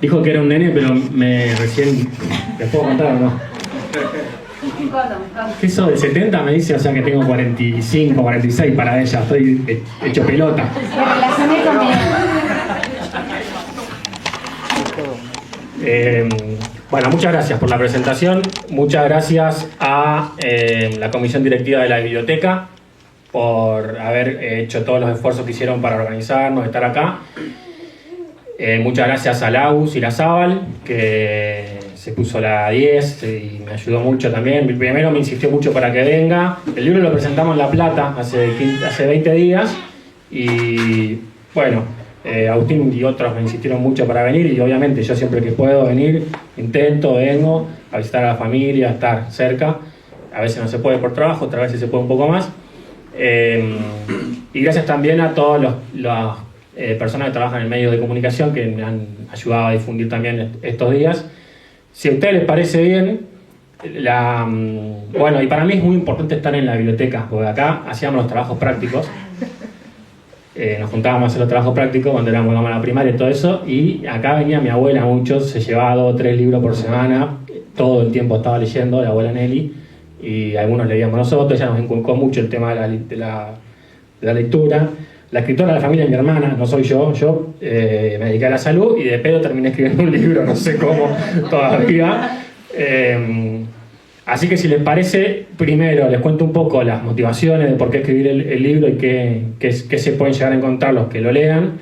Dijo que era un nene, pero recién... ¿Les puedo contar o no? ¿Qué sos de 70? Me dice, o sea que tengo 45, 46 para ella. Estoy hecho pelota. Me relacioné conmigo. Bueno, muchas gracias por la presentación. Muchas gracias a la comisión directiva de la biblioteca por haber hecho todos los esfuerzos que hicieron para organizarnos, estar acá. Muchas gracias a Laus y la Zabal, que se puso la 10 y me ayudó mucho también. Primero me insistió mucho para que venga. El libro lo presentamos en La Plata hace 20 días y bueno, Agustín y otros me insistieron mucho para venir y obviamente yo siempre que puedo venir, vengo a visitar a la familia, a estar cerca. A veces no se puede por trabajo, otras veces se puede un poco más. Y gracias también a todos los personas que trabajan en medios de comunicación que me han ayudado a difundir también estos días. Si a ustedes les parece bien, bueno, y para mí es muy importante estar en la biblioteca, porque acá hacíamos los trabajos prácticos, nos juntábamos a hacer los trabajos prácticos cuando éramos en la primaria y todo eso, y acá venía mi abuela mucho, se llevaba 2 o 3 libros por semana, todo el tiempo estaba leyendo, la abuela Nelly, y algunos leíamos nosotros, ella nos inculcó mucho el tema de la lectura. La escritora de la familia es mi hermana, no soy yo me dediqué a la salud y de pedo terminé escribiendo un libro, no sé cómo todavía. Así que si les parece, primero les cuento un poco las motivaciones de por qué escribir el libro y qué se pueden llegar a encontrar los que lo lean.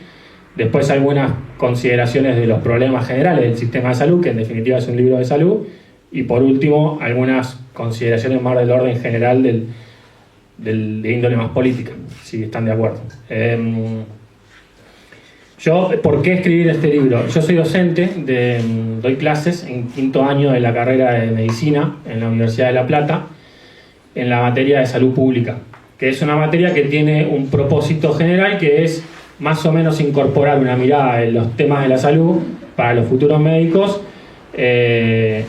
Después algunas consideraciones de los problemas generales del sistema de salud, que en definitiva es un libro de salud. Y por último, algunas consideraciones más del orden general de índole más política, si están de acuerdo. ¿Por qué escribir este libro? Yo soy docente, doy clases en 5º año de la carrera de Medicina en la Universidad de La Plata, en la materia de salud pública, que es una materia que tiene un propósito general que es más o menos incorporar una mirada en los temas de la salud para los futuros médicos,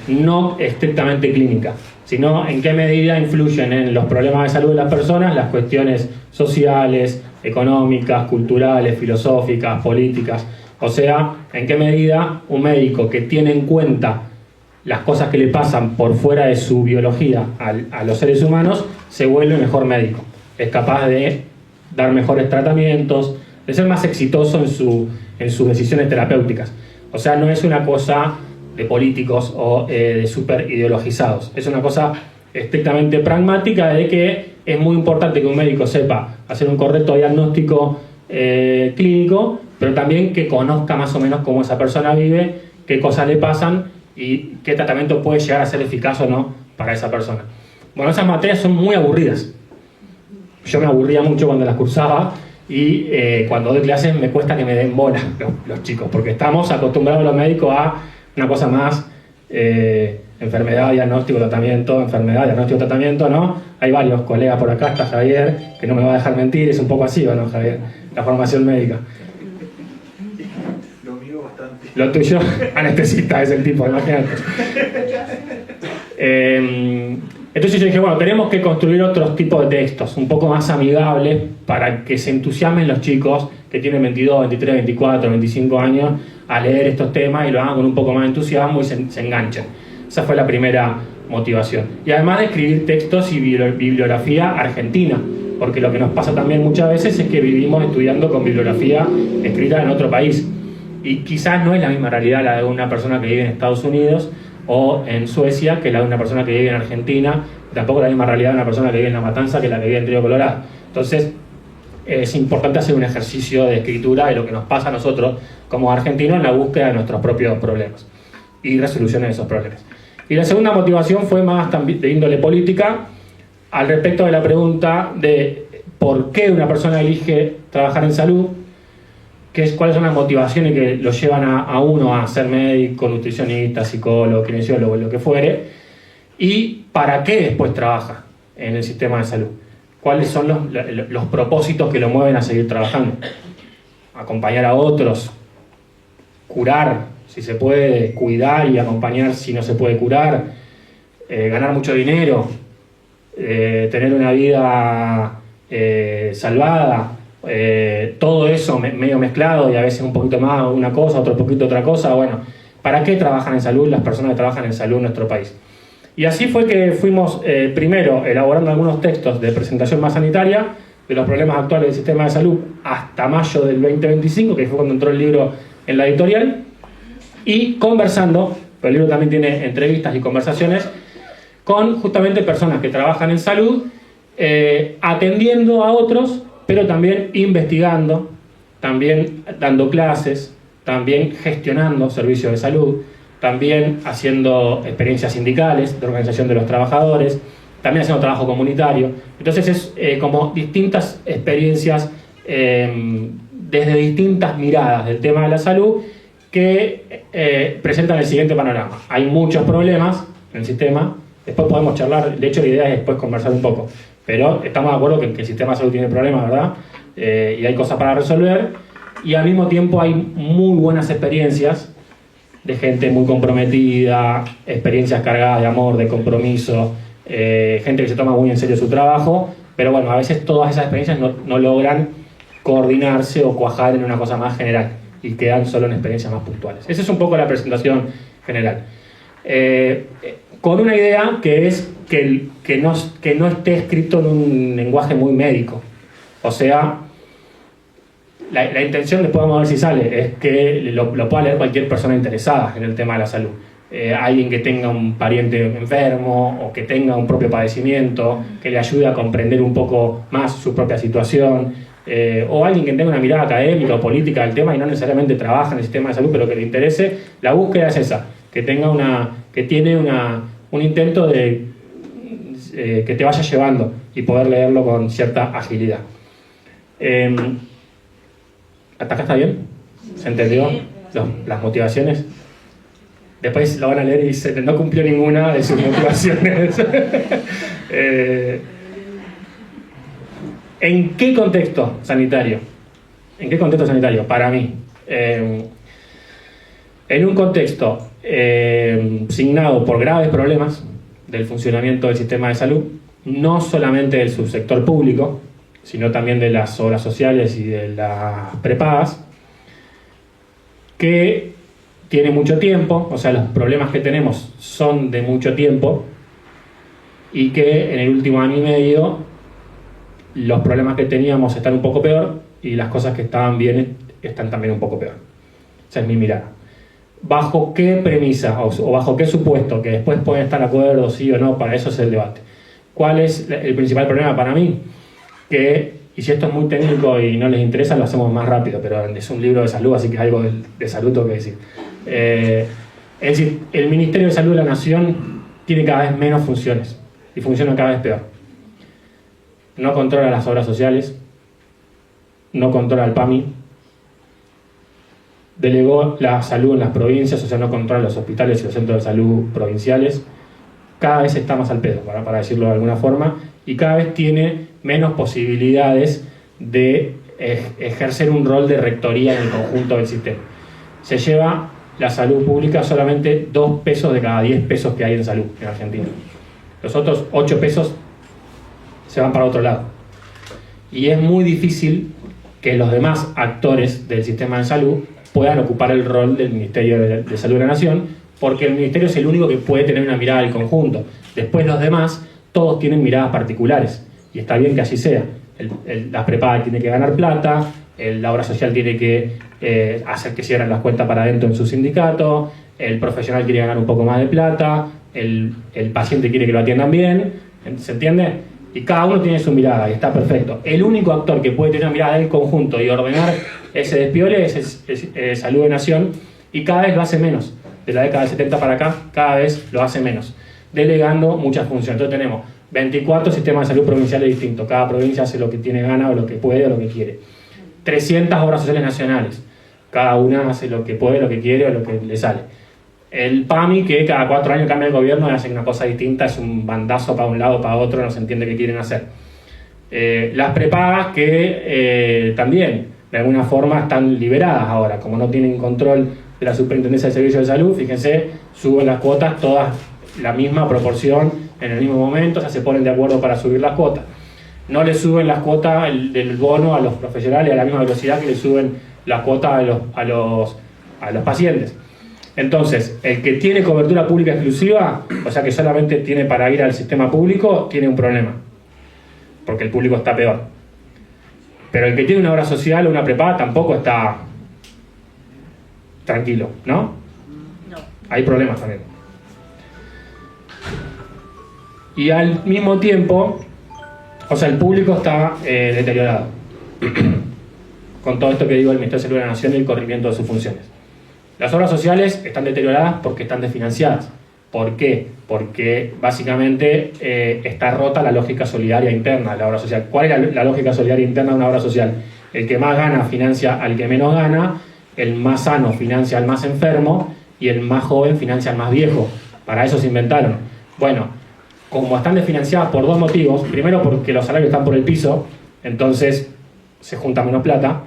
no estrictamente clínica, sino en qué medida influyen en los problemas de salud de las personas las cuestiones sociales, económicas, culturales, filosóficas, políticas. O sea, en qué medida un médico que tiene en cuenta las cosas que le pasan por fuera de su biología a los seres humanos, se vuelve mejor médico. Es capaz de dar mejores tratamientos, de ser más exitoso en sus decisiones terapéuticas. O sea, no es una cosa de políticos o de súper ideologizados. Es una cosa estrictamente pragmática de que es muy importante que un médico sepa hacer un correcto diagnóstico clínico, pero también que conozca más o menos cómo esa persona vive, qué cosas le pasan y qué tratamiento puede llegar a ser eficaz o no para esa persona. Bueno, esas materias son muy aburridas. Yo me aburría mucho cuando las cursaba y cuando doy clases me cuesta que me den bola los chicos, porque estamos acostumbrados los médicos a una cosa más enfermedad, diagnóstico, tratamiento, enfermedad, diagnóstico, tratamiento, ¿no? Hay varios colegas por acá, está Javier, que no me va a dejar mentir, es un poco así, ¿o no, Javier? La formación médica. Lo mío bastante. Lo tuyo, anestesista es el tipo, imagínate. Entonces yo dije, bueno, tenemos que construir otros tipos de textos, un poco más amigables, para que se entusiasmen los chicos que tienen 22, 23, 24, 25 años a leer estos temas y lo hagan con un poco más de entusiasmo y se enganchen. Esa fue la primera motivación. Y además de escribir textos y bibliografía argentina, porque lo que nos pasa también muchas veces es que vivimos estudiando con bibliografía escrita en otro país. Y quizás no es la misma realidad la de una persona que vive en Estados Unidos o en Suecia que la de una persona que vive en Argentina, tampoco es la misma realidad de una persona que vive en La Matanza que la que vive en Río Colorado. Entonces, es importante hacer un ejercicio de escritura de lo que nos pasa a nosotros como argentinos en la búsqueda de nuestros propios problemas y resoluciones de esos problemas. Y la segunda motivación fue más de índole política, al respecto de la pregunta de por qué una persona elige trabajar en salud, cuáles son las motivaciones que lo llevan a uno a ser médico, nutricionista, psicólogo, kinesiólogo, lo que fuere, y para qué después trabaja en el sistema de salud. ¿Cuáles son los propósitos que lo mueven a seguir trabajando? Acompañar a otros, curar, si se puede, cuidar y acompañar si no se puede curar, ganar mucho dinero, tener una vida salvada, todo eso medio mezclado y a veces un poquito más una cosa, otro poquito otra cosa. Bueno, ¿para qué trabajan en salud las personas que trabajan en salud en nuestro país? Y así fue que fuimos primero elaborando algunos textos de presentación más sanitaria de los problemas actuales del sistema de salud hasta mayo del 2025, que fue cuando entró el libro en la editorial, y conversando, pero el libro también tiene entrevistas y conversaciones con justamente personas que trabajan en salud, atendiendo a otros, pero también investigando, también dando clases, también gestionando servicios de salud, también haciendo experiencias sindicales de organización de los trabajadores, también haciendo trabajo comunitario. Entonces es como distintas experiencias desde distintas miradas del tema de la salud que presentan el siguiente panorama. Hay muchos problemas en el sistema, después podemos charlar, de hecho la idea es después conversar un poco, pero estamos de acuerdo que el sistema de salud tiene problemas, ¿verdad? Y hay cosas para resolver, y al mismo tiempo hay muy buenas experiencias de gente muy comprometida, experiencias cargadas de amor, de compromiso, gente que se toma muy en serio su trabajo, pero bueno, a veces todas esas experiencias no logran coordinarse o cuajar en una cosa más general y quedan solo en experiencias más puntuales. Esa es un poco la presentación general. Con una idea que es que no esté escrito en un lenguaje muy médico. O sea, la intención, después vamos a ver si sale, es que lo pueda leer cualquier persona interesada en el tema de la salud. Alguien que tenga un pariente enfermo o que tenga un propio padecimiento, que le ayude a comprender un poco más su propia situación, o alguien que tenga una mirada académica o política del tema y no necesariamente trabaja en el sistema de salud, pero que le interese. La búsqueda es esa, que tiene un intento de que te vaya llevando y poder leerlo con cierta agilidad. ¿Hasta acá está bien? ¿Se entendió? Las motivaciones. Después lo van a leer y dicen, no cumplió ninguna de sus motivaciones. ¿En qué contexto sanitario? ¿En qué contexto sanitario? Para mí. En un contexto signado por graves problemas del funcionamiento del sistema de salud, no solamente del subsector público, sino también de las obras sociales y de las prepagas, que tiene mucho tiempo, o sea, los problemas que tenemos son de mucho tiempo, y que en el último año y medio los problemas que teníamos están un poco peor y las cosas que estaban bien están también un poco peor. Esa es mi mirada. ¿Bajo qué premisa o bajo qué supuesto? Que después pueden estar de acuerdo, sí o no, para eso es el debate. ¿Cuál es el principal problema para mí? Y si esto es muy técnico y no les interesa, lo hacemos más rápido, pero es un libro de salud, así que algo de salud tengo que decir. Es decir, el Ministerio de Salud de la Nación tiene cada vez menos funciones y funciona cada vez peor. No controla las obras sociales, no controla el PAMI, delegó la salud en las provincias, o sea, no controla los hospitales y los centros de salud provinciales. Cada vez está más al pedo, para decirlo de alguna forma, y cada vez tiene menos posibilidades de ejercer un rol de rectoría en el conjunto del sistema. Se lleva la salud pública solamente 2 pesos de cada 10 pesos que hay en salud en Argentina. Los otros 8 pesos se van para otro lado. Y es muy difícil que los demás actores del sistema de salud puedan ocupar el rol del Ministerio de Salud de la Nación, porque el Ministerio es el único que puede tener una mirada del conjunto. Después los demás, todos tienen miradas particulares, y está bien que así sea. La prepaga tiene que ganar plata, la obra social tiene que hacer que cierren las cuentas para adentro en su sindicato, el profesional quiere ganar un poco más de plata, el paciente quiere que lo atiendan bien, ¿se entiende? Y cada uno tiene su mirada y está perfecto. El único actor que puede tener una mirada del conjunto y ordenar ese despiole es Salud de Nación, y cada vez lo hace menos. De la década del 70 para acá, cada vez lo hace menos, delegando muchas funciones. Entonces tenemos 24 sistemas de salud provinciales distintos. Cada provincia hace lo que tiene gana o lo que puede o lo que quiere. 300 obras sociales nacionales. Cada una hace lo que puede, lo que quiere o lo que le sale. El PAMI, que cada 4 años cambia el gobierno y hace una cosa distinta, es un bandazo para un lado, para otro, no se entiende qué quieren hacer. Las prepagas, que también de alguna forma están liberadas ahora, como no tienen control de la Superintendencia de Servicios de Salud, fíjense, suben las cuotas todas la misma proporción en el mismo momento, o sea, se ponen de acuerdo para subir las cuotas. no le suben las cuotas del bono a los profesionales a la misma velocidad que le suben las cuotas a los pacientes. Entonces, el que tiene cobertura pública exclusiva, o sea que solamente tiene para ir al sistema público, tiene un problema, porque el público está peor. Pero el que tiene una obra social o una prepaga tampoco está tranquilo, ¿no? No. Hay problemas también. Y al mismo tiempo, o sea, el público está deteriorado con todo esto que digo del Ministerio de Salud de la Nación y el corrimiento de sus funciones. Las obras sociales están deterioradas porque están desfinanciadas. ¿Por qué? Porque básicamente está rota la lógica solidaria interna de la obra social. ¿Cuál es la lógica solidaria interna de una obra social? El que más gana financia al que menos gana, el más sano financia al más enfermo y el más joven financia al más viejo. Para eso se inventaron. Bueno, como están desfinanciadas por dos motivos, primero porque los salarios están por el piso, entonces se junta menos plata.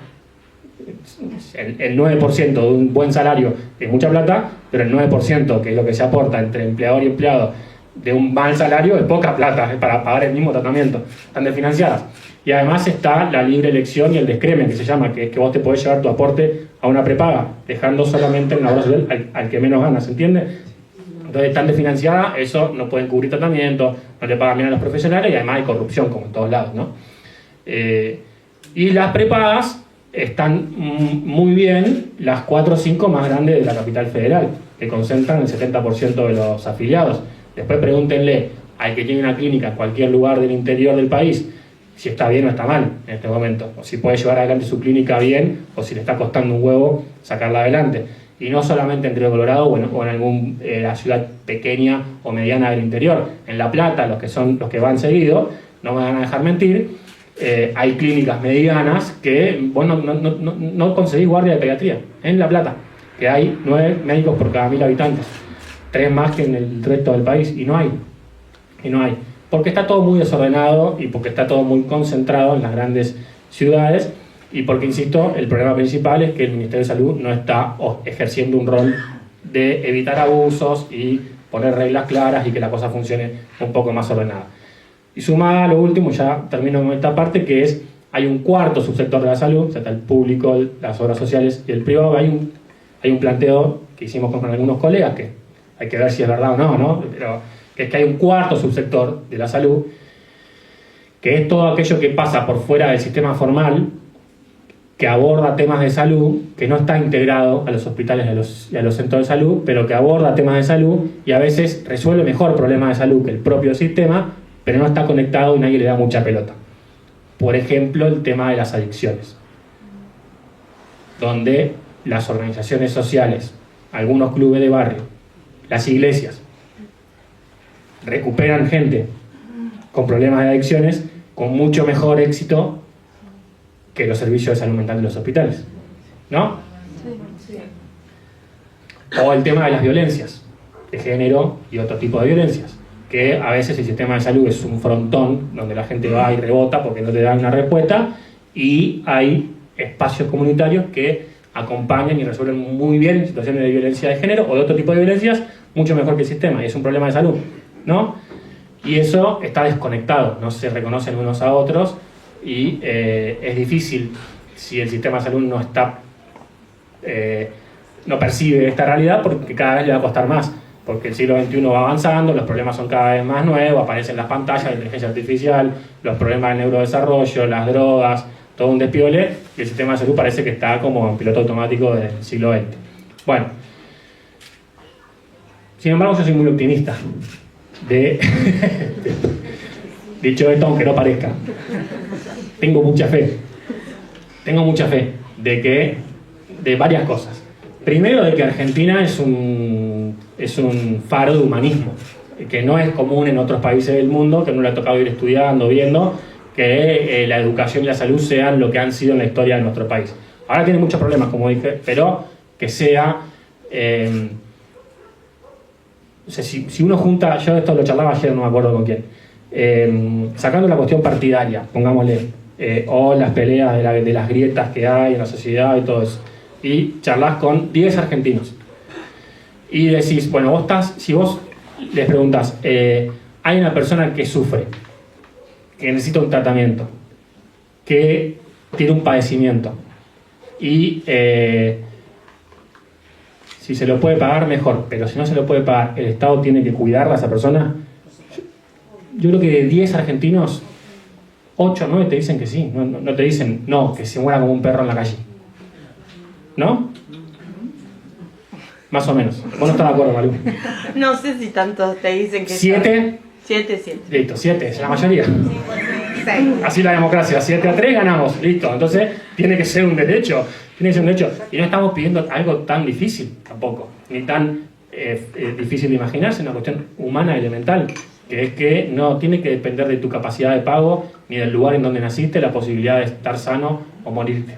El 9% de un buen salario es mucha plata, pero el 9%, que es lo que se aporta entre empleador y empleado, de un mal salario es poca plata, es para pagar el mismo tratamiento. Están desfinanciadas. Y además está la libre elección y el descremen, que se llama, que es que vos te podés llevar tu aporte a una prepaga, dejando solamente en la obra social al que menos gana, ¿se entiende? Entonces están desfinanciadas, eso no pueden cubrir tratamiento, no le pagan bien a los profesionales y además hay corrupción, como en todos lados, ¿no? Y las prepagas están muy bien, las 4 o 5 más grandes de la capital federal, que concentran el 70% de los afiliados. Después pregúntenle al que tiene una clínica en cualquier lugar del interior del país si está bien o está mal en este momento, o si puede llevar adelante su clínica bien, o si le está costando un huevo sacarla adelante. Y no solamente en Río Colorado o en algún la ciudad pequeña o mediana del interior. En La Plata, los que van seguido, no me van a dejar mentir, hay clínicas medianas que vos no conseguís guardia de pediatría. En La Plata, que hay 9 médicos por cada 1000 habitantes, 3 más que en el resto del país, y no hay. Porque está todo muy desordenado y porque está todo muy concentrado en las grandes ciudades. Y porque, insisto, el problema principal es que el Ministerio de Salud no está ejerciendo un rol de evitar abusos y poner reglas claras y que la cosa funcione un poco más ordenada. Y sumada a lo último, ya termino con esta parte, que es, hay un cuarto subsector de la salud, o sea, está el público, las obras sociales y el privado. Hay un planteo que hicimos con algunos colegas, que hay que ver si es verdad o no, ¿no? Pero que es que hay un cuarto subsector de la salud, que es todo aquello que pasa por fuera del sistema formal, que aborda temas de salud, que no está integrado a los hospitales y a los centros de salud, pero que aborda temas de salud y a veces resuelve mejor problemas de salud que el propio sistema, pero no está conectado y nadie le da mucha pelota. Por ejemplo, el tema de las adicciones, donde las organizaciones sociales, algunos clubes de barrio, las iglesias, recuperan gente con problemas de adicciones con mucho mejor éxito que los servicios de salud mental de los hospitales, ¿no? Sí. O el tema de las violencias de género y otro tipo de violencias, que a veces el sistema de salud es un frontón donde la gente va y rebota porque no te dan una respuesta, y hay espacios comunitarios que acompañan y resuelven muy bien situaciones de violencia de género o de otro tipo de violencias mucho mejor que el sistema, y es un problema de salud, ¿no? Y eso está desconectado, no se reconocen unos a otros. Y es difícil, si el sistema de salud no está no percibe esta realidad, porque cada vez le va a costar más, porque el siglo XXI va avanzando, los problemas son cada vez más nuevos, aparecen las pantallas, la inteligencia artificial, los problemas del neurodesarrollo, las drogas, todo un despiole, y el sistema de salud parece que está como en piloto automático del siglo XX. Bueno, sin embargo, yo soy muy optimista dicho esto, aunque no parezca. Tengo mucha fe de varias cosas. Primero, de que Argentina es un faro de humanismo, que no es común en otros países del mundo, que no le ha tocado ir estudiando, viendo, que la educación y la salud sean lo que han sido en la historia de nuestro país. Ahora tiene muchos problemas, como dije, pero que sea... o sea, si uno junta, yo esto lo charlaba ayer, no me acuerdo con quién, sacando la cuestión partidaria, pongámosle, o las peleas de las grietas que hay en la sociedad y todo eso, y charlas con 10 argentinos y decís, bueno, si vos les preguntás, hay una persona que sufre, que necesita un tratamiento, que tiene un padecimiento, y si se lo puede pagar, mejor, pero si no se lo puede pagar, el Estado tiene que cuidarla a esa persona. Yo creo que de 10 argentinos, 8 o 9 te dicen que sí, no te dicen, no, que se muera como un perro en la calle. ¿No? Más o menos. ¿Vos no estás de acuerdo, Malú? No sé si tantos te dicen que... 7. 7. Listo, 7, es la mayoría. 6. Así la democracia, 7-3 ganamos, listo. Entonces tiene que ser un derecho, y no estamos pidiendo algo tan difícil tampoco, ni tan difícil de imaginarse, una cuestión humana elemental, que es que no tiene que depender de tu capacidad de pago, ni del lugar en donde naciste, la posibilidad de estar sano o morirte,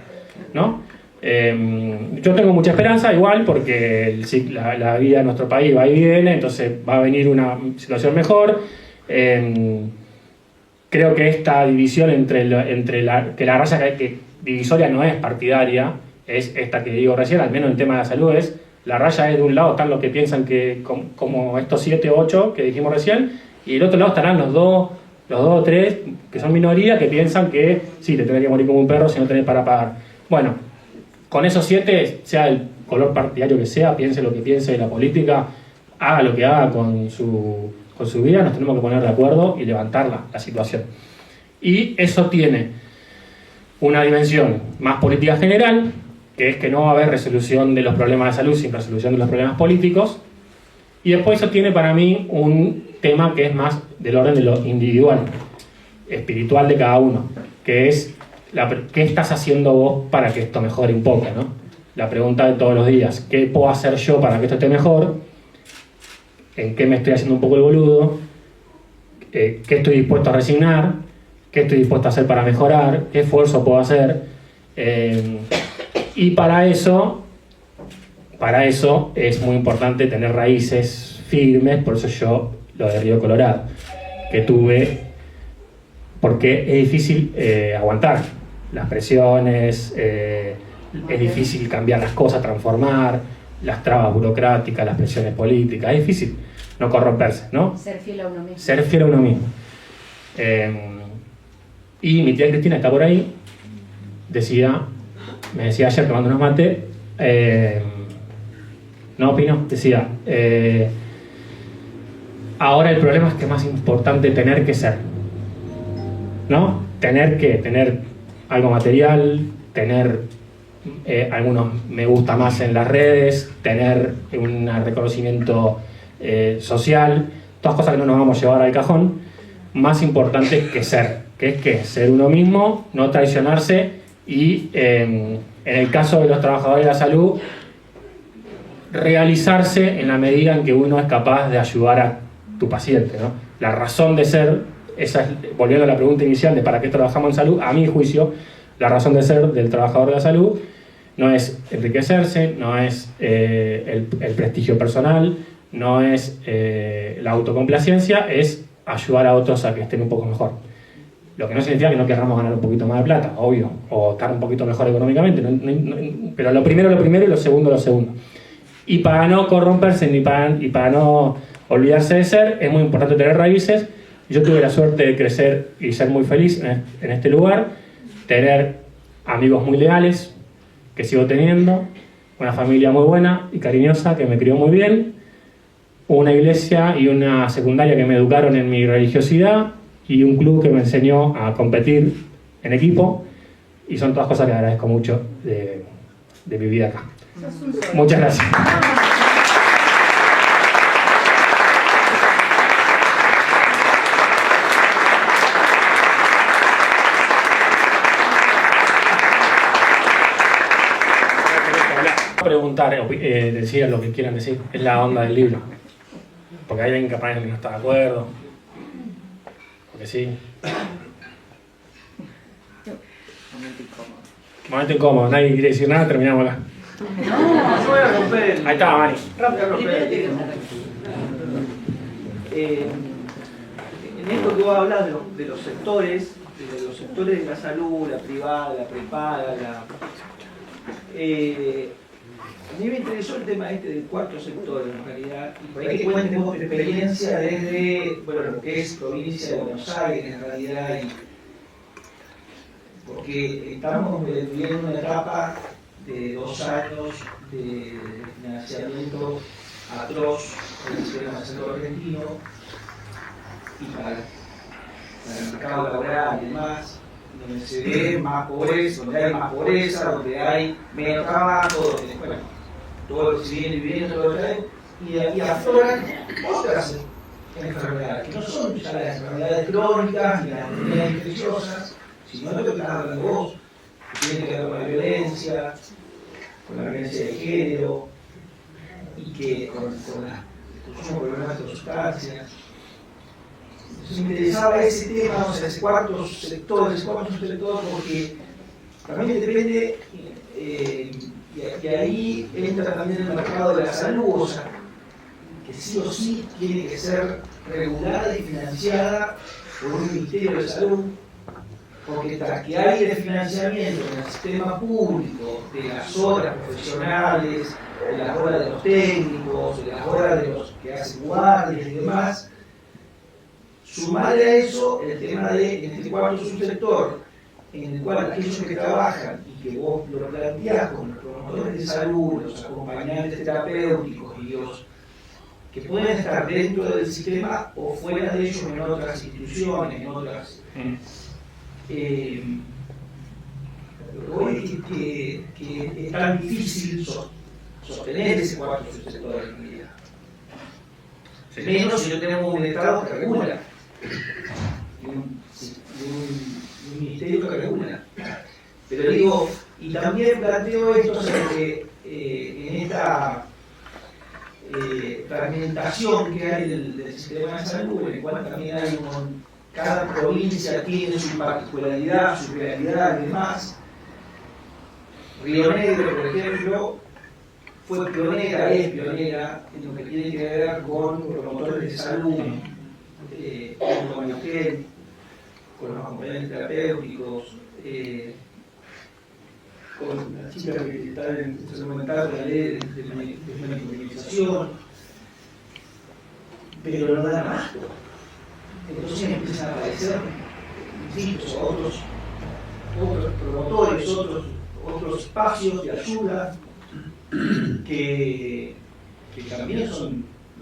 ¿no? Yo tengo mucha esperanza igual, porque la vida de nuestro país va y viene, entonces va a venir una situación mejor. Creo que esta división que la raya que divisoria no es partidaria, es esta que digo recién, al menos en el tema de la salud, es la raya es de un lado están los que piensan que como estos 7 o 8 que dijimos recién, y del otro lado estarán los dos o tres que son minoría, que piensan que sí, te tenés que morir como un perro si no tenés para pagar. Bueno, con esos 7, sea el color partidario que sea, piense lo que piense de la política, haga lo que haga con su vida, nos tenemos que poner de acuerdo y levantar la situación. Y eso tiene una dimensión más política general, que es que no va a haber resolución de los problemas de salud sin resolución de los problemas políticos. Y después eso tiene para mí un tema que es más del orden de lo individual, espiritual de cada uno, que es ¿qué estás haciendo vos para que esto mejore un poco, ¿no? La pregunta de todos los días, ¿qué puedo hacer yo para que esto esté mejor? ¿En qué me estoy haciendo un poco el boludo? ¿Qué estoy dispuesto a resignar? ¿Qué estoy dispuesto a hacer para mejorar? ¿Qué esfuerzo puedo hacer? Y para eso es muy importante tener raíces firmes, por eso yo lo de Río Colorado, que tuve, porque es difícil aguantar las presiones, es difícil cambiar las cosas, transformar, las trabas burocráticas, las presiones políticas, es difícil no corromperse, ¿no? Ser fiel a uno mismo. Ser fiel a uno mismo. Y mi tía Cristina está por ahí, me decía ayer tomando unos mates, no opino, decía, ahora el problema es que es más importante tener que ser, ¿no? Tener algo material, tener algunos me gusta más en las redes, tener un reconocimiento social, todas cosas que no nos vamos a llevar al cajón. Más importante que ser, que es que ser uno mismo, no traicionarse y en el caso de los trabajadores de la salud, realizarse en la medida en que uno es capaz de ayudar a tu paciente, ¿no? La razón de ser, volviendo a la pregunta inicial de para qué trabajamos en salud, a mi juicio, la razón de ser del trabajador de la salud no es enriquecerse, no es el prestigio personal, no es la autocomplacencia, es ayudar a otros a que estén un poco mejor. Lo que no significa que no queramos ganar un poquito más de plata, obvio, o estar un poquito mejor económicamente, pero lo primero y lo segundo. Y para no corromperse y para no olvidarse de ser, es muy importante tener raíces. Yo tuve la suerte de crecer y ser muy feliz en este lugar, tener amigos muy leales, que sigo teniendo, una familia muy buena y cariñosa que me crió muy bien, una iglesia y una secundaria que me educaron en mi religiosidad y un club que me enseñó a competir en equipo, y son todas cosas que agradezco mucho de mi vida acá. Muchas gracias. Preguntar, decir lo que quieran decir, es la onda del libro, porque hay alguien capaz que no está de acuerdo, porque sí. Momento incómodo, nadie quiere decir nada, terminamos acá. No, voy a romper. Ahí está, Mari. Rápido, en esto que vos hablas de los sectores de la salud, la privada, la prepaga, A mí me interesó el tema del cuarto sector, en realidad, y por ahí que cuenten vuestra experiencia desde, bueno, lo que es provincia de Buenos Aires, en realidad, porque estamos viviendo una etapa de 2 años de financiamiento atroz del sistema de salud argentino, y para el mercado laboral y demás, donde se ve más pobreza, donde hay más pobreza, donde hay menos trabajo, donde, bueno, todo lo que se viene viviendo, todo lo que hay, y afloran otras enfermedades, que no son ya las enfermedades crónicas ni las enfermedades infecciosas, sino lo que estás hablando vos, que tiene que ver con la violencia de género, y que con la consumo problemático de sustancias. Entonces me interesaba ese tema, o sea, ese cuarto sector, porque también depende, y ahí entra también el mercado de la salud, o sea, que sí o sí tiene que ser regulada y financiada por un Ministerio de Salud, porque tras que hay de financiamiento en el sistema público de las horas profesionales, de las horas de los técnicos, de las horas de los que hacen guardias y demás, sumarle a eso el tema de este cuarto subsector, en el cual aquellos que trabajan y que vos lo planteás con los promotores de salud, los acompañantes terapéuticos y los que pueden estar dentro del sistema o fuera de ellos en otras instituciones, en otras... hoy que es tan difícil sostener ese cuarto subsector en realidad. Menos si no tenemos un Estado que regula, un ministerio que regula. Pero digo, y también planteo esto sobre en esta fragmentación que hay del sistema de salud, en el cual también hay cada provincia tiene su particularidad, su realidad y demás. Río Negro, por ejemplo, fue pionera, es pionera en lo que tiene que ver con promotores de salud, con la mujer, con los acompañantes terapéuticos, con las chicas que están en salud mental, con la ley de medicalización, pero no da más. Entonces empiezan a aparecer distintos otros promotores, otros espacios de ayuda que también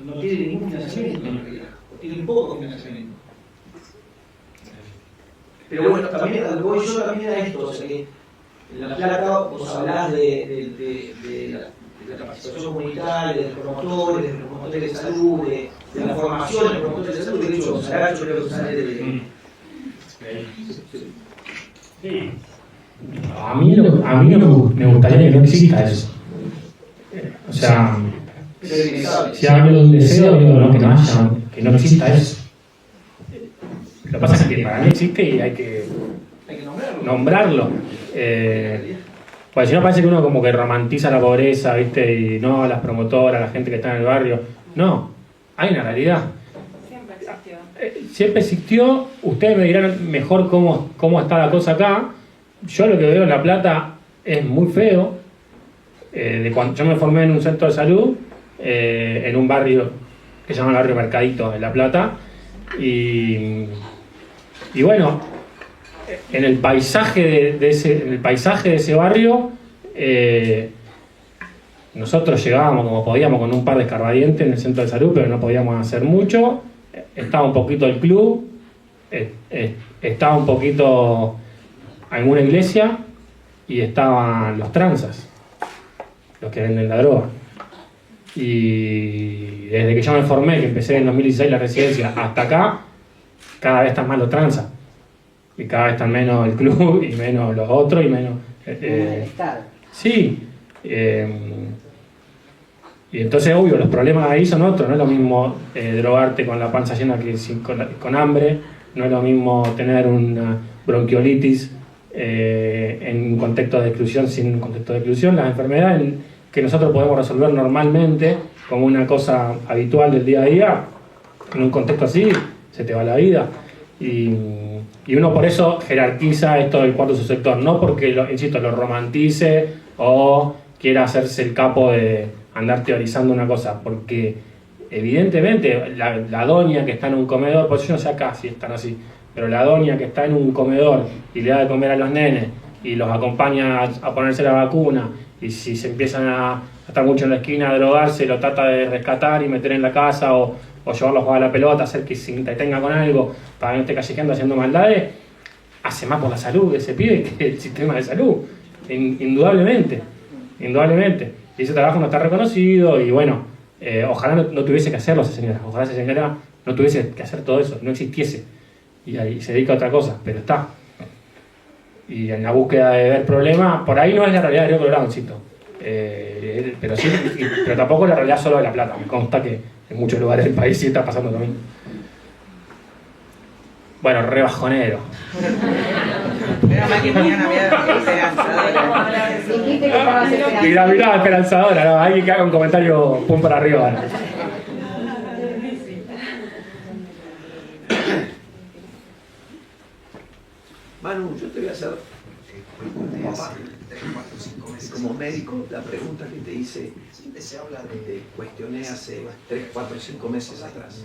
no tienen ningún financiamiento en realidad, o tienen poco financiamiento. Pero bueno, también voy yo también a esto, o sea que en La Plata vos hablás de la capacitación comunitaria, de los promotores de salud, de la formación de los promotores de salud, de hecho, Saracho creo que sale de... Sí. A mí me gustaría que no exista eso. O sea, si hablo de un deseo, digo no, que no exista eso. Lo que pasa es que para mí existe y hay que nombrarlo. Pues si no parece que uno como que romantiza la pobreza, ¿viste? Y no, las promotoras, la gente que está en el barrio. No, hay una realidad. Siempre existió. Siempre existió. Ustedes me dirán mejor cómo está la cosa acá. Yo lo que veo en La Plata es muy feo. De cuando yo me formé en un centro de salud, en un barrio que se llama el barrio Mercadito, en La Plata. Y bueno, en el paisaje de ese barrio, nosotros llegábamos como podíamos con un par de escarbadientes en el centro de salud, pero no podíamos hacer mucho. Estaba un poquito el club, estaba un poquito alguna iglesia y estaban los tranzas, los que venden la droga. Y desde que yo me formé, que empecé en 2016 la residencia, hasta acá, cada vez están más los tranzas. Y cada vez están menos el club, y menos los otros, y menos... sí. Y entonces, obvio, los problemas ahí son otros. No es lo mismo drogarte con la panza llena que con hambre. No es lo mismo tener una bronquiolitis en un contexto de exclusión sin un contexto de exclusión. Las enfermedades que nosotros podemos resolver normalmente como una cosa habitual del día a día, en un contexto así, se te va la vida. Y uno por eso jerarquiza esto del cuarto subsector, no porque, insisto, lo romantice o quiera hacerse el capo de andar teorizando una cosa, porque evidentemente la doña que está en un comedor, pues yo no sé acá si están así, pero la doña que está en un comedor y le da de comer a los nenes y los acompaña a ponerse la vacuna, y si se empiezan a estar mucho en la esquina, a drogarse, lo trata de rescatar y meter en la casa o llevarlo a jugar a la pelota, hacer que se entretenga con algo para que no esté callejeando haciendo maldades, hace más por la salud de ese pibe que el sistema de salud, indudablemente. Y ese trabajo no está reconocido y bueno, ojalá no tuviese que hacerlo esa señora, ojalá esa señora no tuviese que hacer todo eso, no existiese y ahí se dedica a otra cosa, pero está. Y en la búsqueda de ver problemas, por ahí no es la realidad de Río Colorado, insisto. Pero sí, pero tampoco es la realidad solo de La Plata, me consta que en muchos lugares del país sí está pasando también. Bueno, re bajonero. Pero más que mañana había esperanzadora. Dijiste que estabas esperando. Y la mirada esperanzadora, ¿no? Alguien que haga un comentario pum para arriba. ¿No? Manu, yo te voy a hacer como papá, como médico, la pregunta que te hice, te cuestioné hace 3, 4, 5 meses atrás.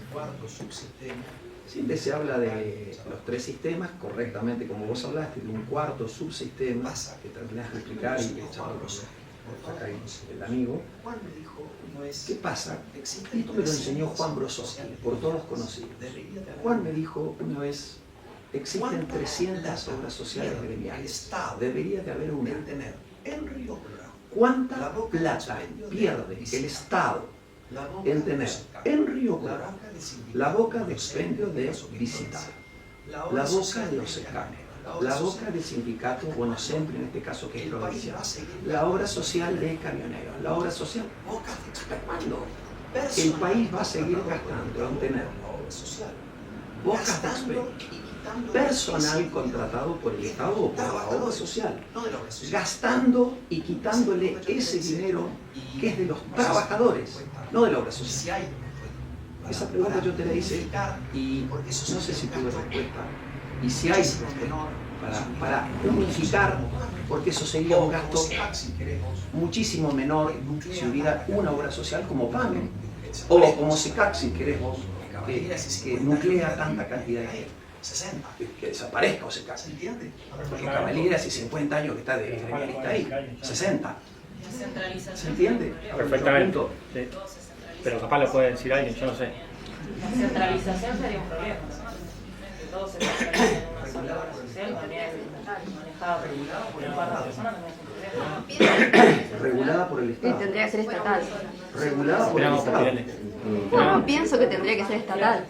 Siempre se habla de los 3 sistemas, correctamente, como vos hablaste, de un cuarto subsistema que terminás de explicar y que acá el amigo. ¿Qué pasa? Esto me lo enseñó Juan Brosowski, por todos conocidos. Juan me dijo una vez: existen 300 obras sociales gremiales. Debería de haber una. ¿Cuánta plata pierde el Estado en tener en Río Colorado la boca de expendio de visitar, la boca de OSECAM, la boca del sindicato Bueno Siempre, en este caso que es provincial, la obra social de camioneros, la obra social? ¿Hasta cuándo el país va a seguir gastando en tener bocas de expendio, personal contratado por el Estado o por la obra social, gastando y quitándole ese dinero que es de los trabajadores, no de la obra social? Esa pregunta yo te la hice y no sé si tuve respuesta. Y si hay para unificar, porque eso sería un gasto muchísimo menor si hubiera una obra social como PAME o como SECAC, si queremos, que nuclea tanta cantidad de gente. Que desaparezca o SECAC. Porque Cavalieri hace 50 años que está de gremialista ahí. 60. ¿Se entiende? Perfectamente. Sí. Pero capaz lo puede decir alguien, yo no sé. La centralización sería un problema, que todo se centraliza en una sola obra social, manejada por un par de personas también es un problema. Regulada por el Sí, Estado. tendría que ser estatal. Regulada por el Estado. No, pienso que tendría que ser estatal,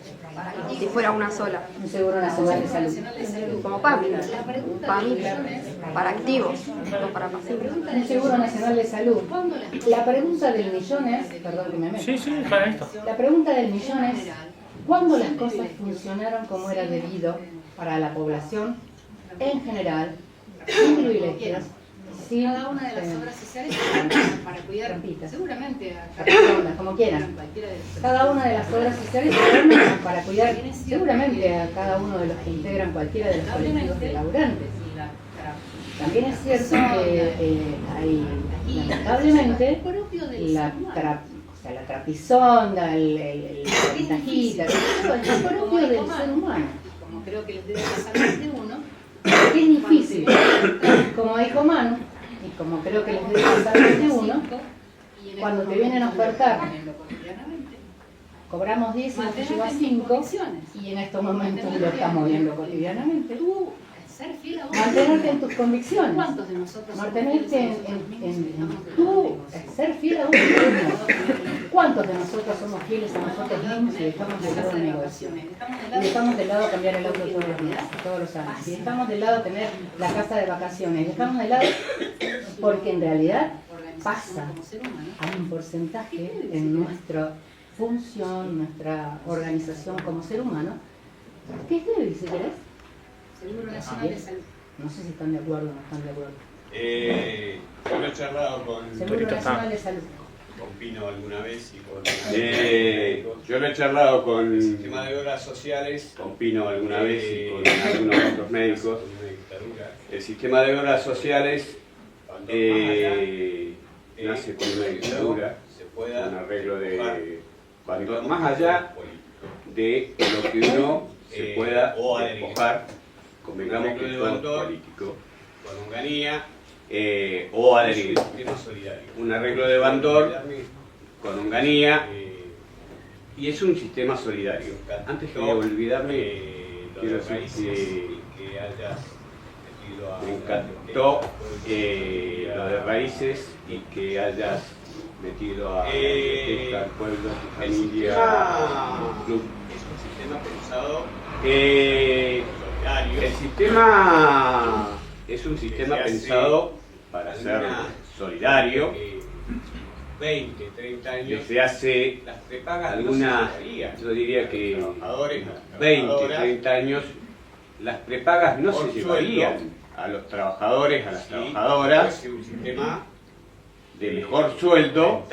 si fuera una sola. Un seguro nacional de salud. Como PAMI, para activos, no para pasivos. Un seguro nacional de salud. La pregunta del millón es, perdón que me meto. Sí, para esto. La pregunta del millón es, ¿cuándo las cosas funcionaron como era debido para la población en general, sin privilegios, sin cada una de las obras sociales para cuidar, repita, seguramente como quieran. cualquiera de los Cada una de las obras sociales se para cuidar seguramente a cada uno de los que integran cualquiera de los colectivos de laburantes. También es cierto que hay, lamentablemente, la trapisonda, el ventajita, todo es propio del ser humano. como creo que les debe pasar a más de uno, Que es difícil, como dijo Manu, y como creo que les debe pasar a más de uno, cuando te vienen a ofertar, cobramos 10 y te llevas 5, y en estos momentos lo estamos viendo cotidianamente. tú ser fiel a vos. Mantenerte en tus convicciones, ¿Cuántos de nosotros mantenerte en tú, ser fiel a vos mismo. ¿Cuántos de nosotros somos fieles a nosotros mismos y dejamos de lado el negocio? Y dejamos de lado cambiar el auto todos los días, todos los años. Y dejamos de lado tener la casa de vacaciones. Dejamos de lado porque en realidad pasa, hay un porcentaje en nuestra función, nuestra organización como ser humano, que es débil, si querés. Seguro Nacional de Salud. No sé si están de acuerdo o no están de acuerdo. Yo lo he charlado con Seguro Nacional de Salud. Pino alguna vez y con yo lo he charlado con el sistema de obras sociales, con Pino alguna vez y con algunos otros médicos. El sistema de obras sociales nace con una dictadura, un arreglo de bandor, más allá de lo que uno se pueda despojar, convengamos que todo es político, con Onganía, o adherir. Un arreglo de bandor con Onganía, y es un sistema solidario. Antes de olvidarme, quiero decir que me encantó lo de Raíces y que hayas metido a la biblioteca, al pueblo, a tu familia, al club. Es un sistema pensado el sistema es un sistema pensado para ser solidario. 20, 30 años desde hace algunas, yo diría que 20, 30 años, las prepagas no se llevarían a los trabajadores, a las trabajadoras, un sistema de mejor sueldo,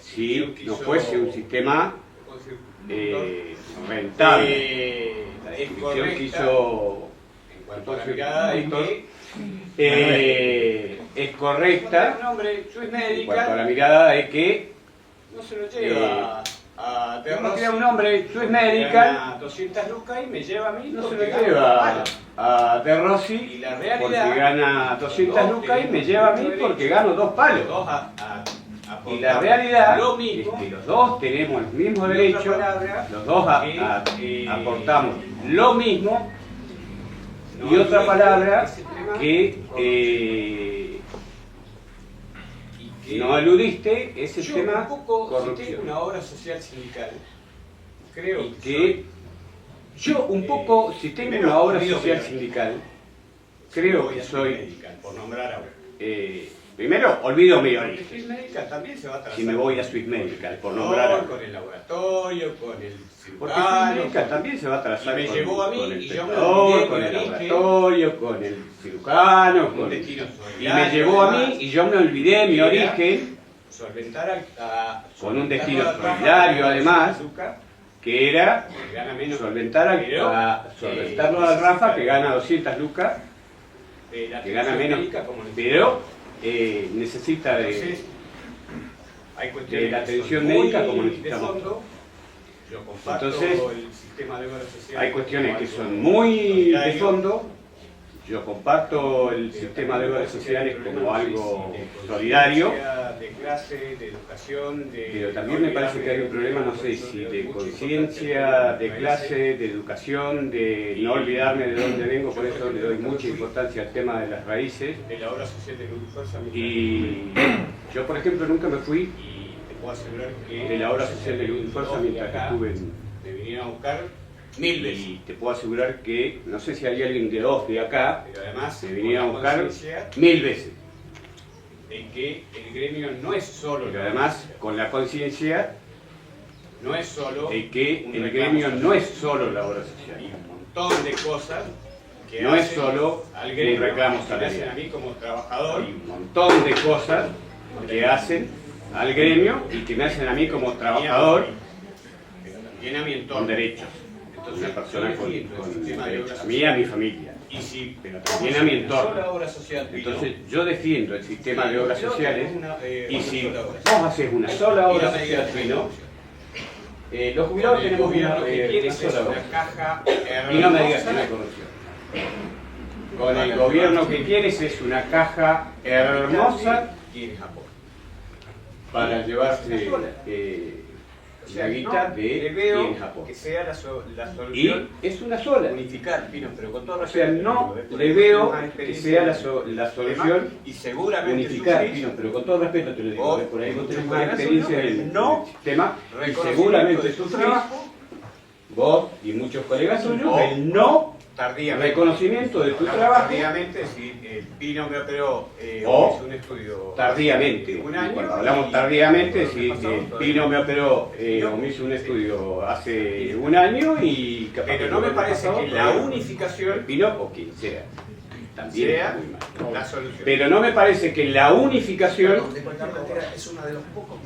si no fuese un sistema rentable. La descripción que hizo en cuanto a la mirada es correcta. En cuanto a la mirada es que no se lo lleva a Terrossi. Un hombre Swiss Medical 200 lucas y me lleva a mí, no se lo lleva a Terrossi porque gana 200 lucas y me lleva a mí porque gano 2 palos. Y la realidad es que los dos tenemos los mismos derechos, los dos aportamos lo mismo, y otra palabra que no aludiste es el tema corrupción. Si tengo una obra social sindical, creo que yo un poco, si tengo una obra social sindical, creo que soy, por nombrar ahora, primero, olvido mi origen. Si me voy a Swiss Medical, por nombrar con el laboratorio, con el cirujano. Porque Swiss Medical también se va a atrasar con el prestador, con el laboratorio, con el cirujano, y me llevó a mí y yo me olvidé mi origen, con un destino solidario además, que era solventarlo al Rafa, que gana 200 lucas, que gana menos, pero necesita de la atención médica como necesitamos. Entonces, hay cuestiones que son muy de fondo. Yo comparto el sistema de obras sociales como algo solidario, pero también me parece que hay un problema, no sé si de conciencia, de clase, de educación, de no olvidarme de dónde vengo, por eso le doy mucha importancia al tema de las raíces. Y yo, por ejemplo, nunca me fui de la obra social de Luz y Fuerza mientras que estuve me vinieron a buscar 1000 veces. Y te puedo asegurar que, no sé si hay alguien de dos de acá, pero además me vinieron a buscar 1000 veces. En que el gremio no es solo, pero además con la conciencia, no es solo en que el gremio no es solo la obra social. Hay un montón de cosas que no es solo un reclamo salarial. A mí como trabajador, hay un montón de cosas que hacen al gremio y que me hacen a mí como trabajador, pero también a mi entorno, con derechos. Entonces, una persona con derechos, a mí y a mi familia, pero también a mi entorno. Entonces yo defiendo el sistema de obras sociales, y si vos haces una sola obra social, los jubilados tenemos una sola obra, y no me digas que no hay corrupción. Con el gobierno que quieres es una caja hermosa para llevarse la guita de en Japón. Que sea la solución. Y es una sola. Unificar, Pino, pero con todo respeto. O sea, no le veo que sea la solución. Y seguramente unificar, Pino, pero con todo respeto te lo digo. Por ahí vos tenés más experiencia en el sistema. Y seguramente tu trabajo, vos y muchos colegas suyos, el no reconocimiento de tu trabajo. Tardíamente, si el Pino me operó o hizo un estudio. Tardíamente. Cuando hablamos tardíamente, si el Pino me operó o me hizo un estudio hace un año y capaz. Pero no me parece que la unificación, Pino o quien sea, también sea la solución. Pero no me parece que la unificación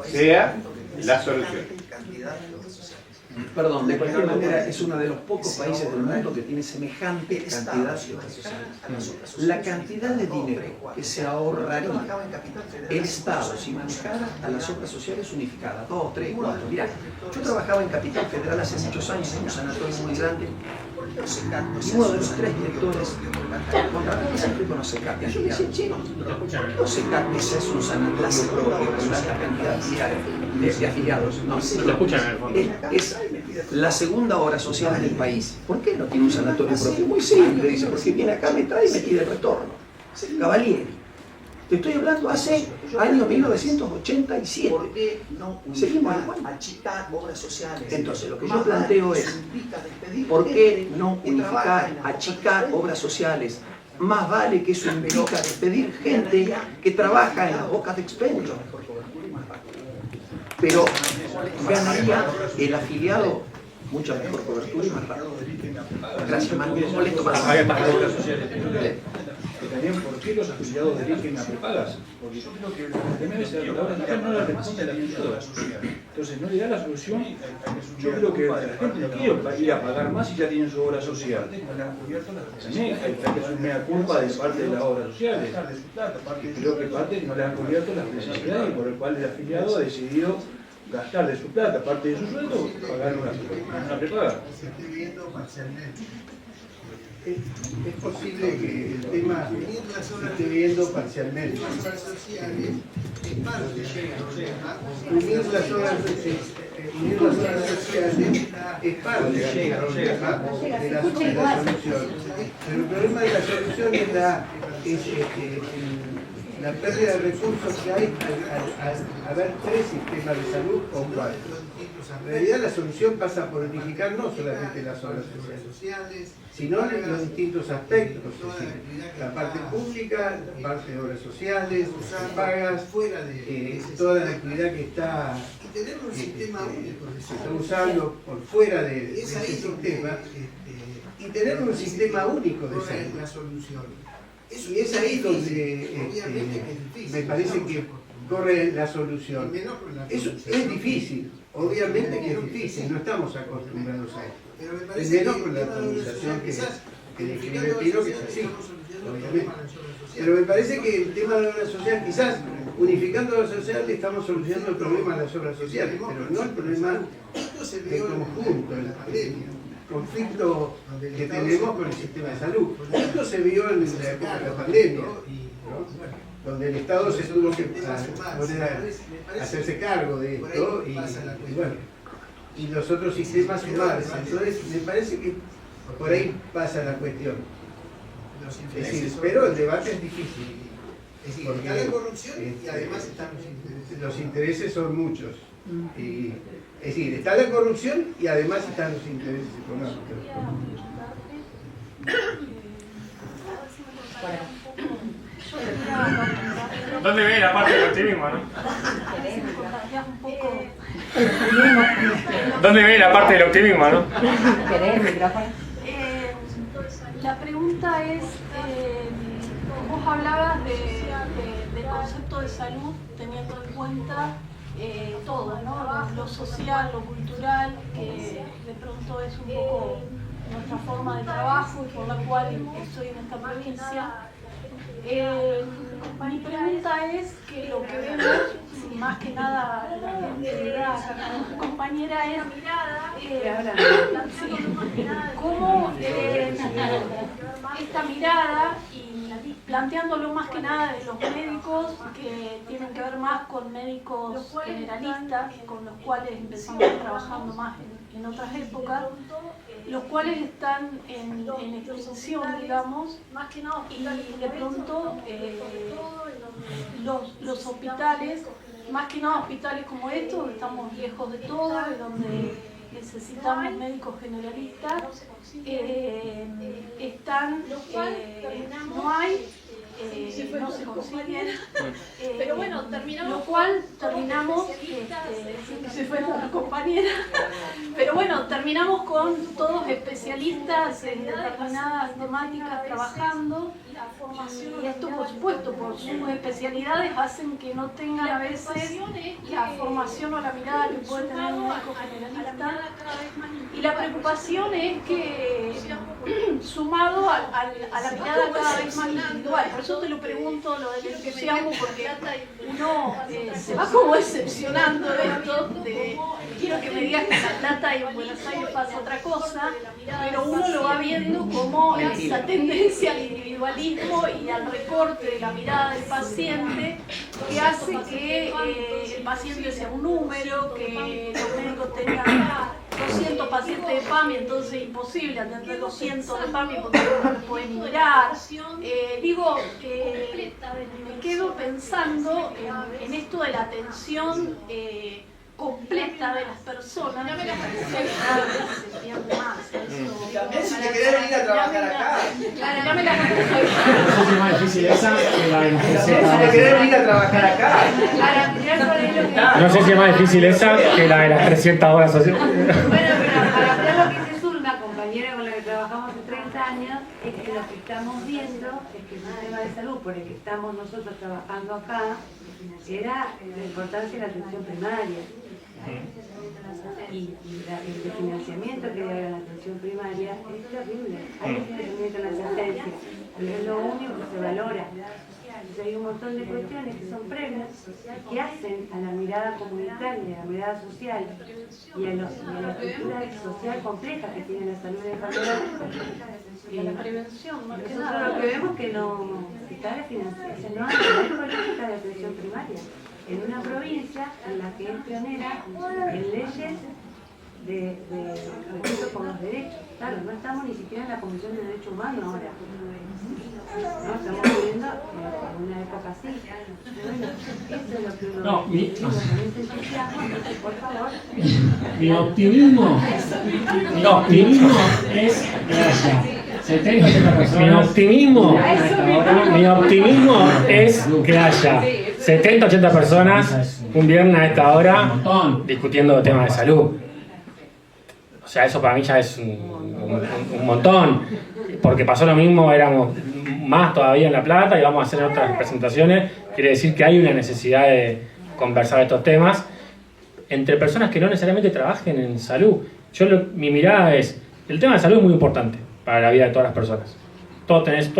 sea la solución. Perdón, de cualquier manera es uno de los pocos países del mundo que tiene semejante cantidad de obras sociales. La cantidad de dinero que se ahorraría el Estado si manejara a las obras sociales unificadas, 2, 3, 4. Mirá, yo trabajaba en Capital Federal hace muchos años en un sanatorio muy grande y uno de los 3 directores contrataba siempre con Osecat. Yo le decía, che, Osecat es un sanatorio propio con una cantidad de afiliados. No, es la segunda obra social del país. ¿Por qué no tiene un sanatorio propio? Muy simple, dice, porque viene acá, me trae y me pide el retorno. Cavalieri. Te estoy hablando hace año 1987. ¿Por qué no Seguimos achicar obras sociales? Entonces, lo que yo planteo es, ¿por qué no unificar, achicar obras sociales? Más vale que eso implica despedir gente que trabaja en las bocas de expendio. Pero ganaría el afiliado mucha mejor cobertura y más rápido. Gracias, Manu. Molesto para también por qué los afiliados dirigen a prepagas, porque yo creo que el problema es que la obra social no la responde al afiliado, entonces no le da la solución. Yo creo que la gente no quiere ir a pagar más si ya tienen su obra social. También hay que hacer una culpa de parte de las obras sociales, y creo que parte no le han cubierto las necesidades y por el cual el afiliado ha decidido gastar de su plata, aparte de su sueldo, pagar una prepaga. Es posible que el tema se esté viendo parcialmente. Unir las obras sociales es parte de la solución. Pero el problema de la solución es la pérdida de recursos que hay al haber 3 sistemas de salud o 4. En realidad la solución pasa por unificar no solamente las obras sociales, sino los distintos aspectos, es decir, la parte pública, la parte de obras sociales, pagas, toda la actividad que está usando por fuera de ese sistema, y tener un sistema único de salud. Y es ahí donde me parece que corre la solución. Es difícil, obviamente que es difícil, no estamos acostumbrados a esto. Menos con la pronunciación que describe Pino, que es así, obviamente. Pero me parece que el tema de la obra social, quizás unificando la obra social estamos solucionando el problema de las obras sociales, pero no el problema del conjunto, el conflicto que tenemos con el sistema de salud. Esto se vio en la época de la pandemia, ¿no? Donde el Estado se tuvo que poner a hacerse cargo de esto y bueno, y los otros sistemas sumarse. Entonces me parece que por ahí pasa la cuestión. Es decir, pero el debate es difícil. Es decir, está la corrupción y además están los intereses son muchos. Y, es decir, está la corrupción y además están los intereses económicos. ¿Dónde ve la parte del optimismo, no? ¿Dónde ve la parte del optimismo, no? La pregunta es, vos hablabas del concepto de salud teniendo en cuenta todo, ¿no? Lo social, lo cultural, que de pronto es un poco nuestra forma de trabajo y por la cual estoy en esta provincia. Mi pregunta es que lo que vemos, más que nada la gente la compañera es cómo esta mirada y planteándolo más que nada de los médicos que tienen que ver más con médicos generalistas, con los cuales empezamos trabajando más en otras épocas, los cuales están en extinción, digamos, y de pronto los hospitales, más que nada hospitales como estos, estamos lejos de todo, donde necesitamos médicos generalistas, están, no hay, no se consiguen, pero bueno, terminamos, lo cual terminamos, sin que se fuera una compañera, pero Pero bueno, terminamos con todos especialistas en determinadas temáticas trabajando, y esto por supuesto por sus especialidades hacen que no tengan a veces la formación o la mirada que puede tener un médico generalista, y la preocupación es que sumado a la mirada cada vez más individual. Por eso te lo pregunto lo del entusiasmo, porque uno se va como decepcionando de esto, quiero que me digas que en La Plata y en Buenos Aires pasa otra cosa, pero uno lo va viendo como esa tendencia al individualismo y al recorte de la mirada del paciente, que hace que el paciente sea un número, que los médicos tengan 200 pacientes de PAMI, entonces es imposible atender 200 de PAMI porque no los pueden migrar. Me quedo pensando en esto de la atención completa de las personas. También si te querés venir a trabajar acá. No sé si es más difícil esa que la de las 300 Si te querés venir a trabajar acá. No sé si es más difícil esa que la de las 300 horas sociales. Bueno, pero para hacer lo que dice una compañera con la que trabajamos hace 30 años, es que lo que estamos viendo es que el sistema de salud por el que estamos nosotros trabajando acá era la importancia de la atención primaria. Y el financiamiento que da la atención primaria es terrible. Hay financiamiento en la asistencia, pero es lo único que se valora. Entonces hay un montón de cuestiones que son previas que hacen a la mirada comunitaria, a la mirada social y a la estructura social compleja que tiene la salud infantil. Y a la prevención, más que nosotros nada. lo que vemos que no está la financiación, no hay política de atención primaria en una provincia en la que es pionera en leyes de respeto con los derechos. Claro, no estamos ni siquiera en la Comisión de Derechos Humanos ahora. No, estamos viviendo en una época así. Bueno, eso es lo que uno por favor. Mi optimismo es que haya 70 personas. Mi optimismo es que haya 70, 80 personas un viernes a esta hora discutiendo temas de salud. O sea, eso para mí ya es un montón. Porque pasó lo mismo, éramos más todavía en La Plata y vamos a hacer otras presentaciones. Quiere decir que hay una necesidad de conversar estos temas entre personas que no necesariamente trabajen en salud. Mi mirada es, el tema de salud es muy importante para la vida de todas las personas. Todos tenés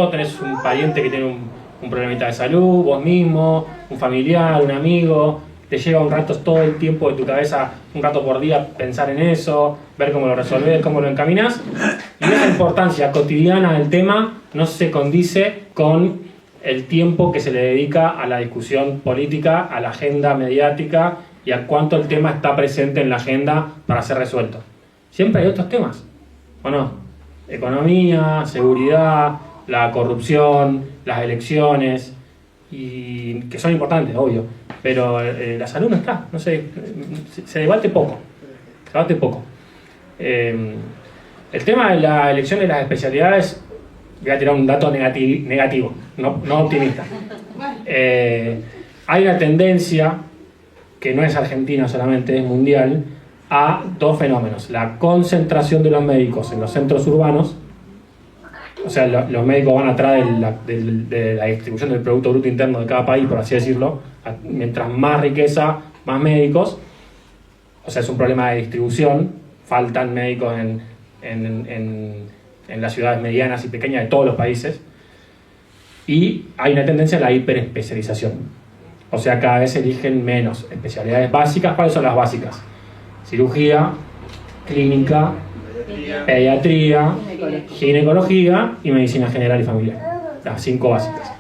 un pariente que tiene un problemita de salud, vos mismo, un familiar, un amigo. Te lleva un rato todo el tiempo de tu cabeza, un rato por día, pensar en eso, ver cómo lo resolvés, cómo lo encaminas. Y esa importancia cotidiana del tema no se condice con el tiempo que se le dedica a la discusión política, a la agenda mediática y a cuánto el tema está presente en la agenda para ser resuelto. Siempre hay otros temas, ¿o no? Economía, seguridad, la corrupción, las elecciones, y que son importantes, obvio, pero la salud no está, no sé, se debate poco. El tema de la elección de las especialidades, voy a tirar un dato negativo, no optimista. Hay una tendencia, que no es argentina solamente, es mundial, a dos fenómenos: la concentración de los médicos en los centros urbanos. O sea, los médicos van atrás de la distribución del Producto Bruto Interno de cada país, por así decirlo. Mientras más riqueza, más médicos. O sea, es un problema de distribución. Faltan médicos en las ciudades medianas y pequeñas de todos los países. Y hay una tendencia a la hiperespecialización. O sea, cada vez se eligen menos especialidades básicas. ¿Cuáles son las básicas? Cirugía, clínica, pediatría, ginecología y medicina general y familiar. Las 5 básicas.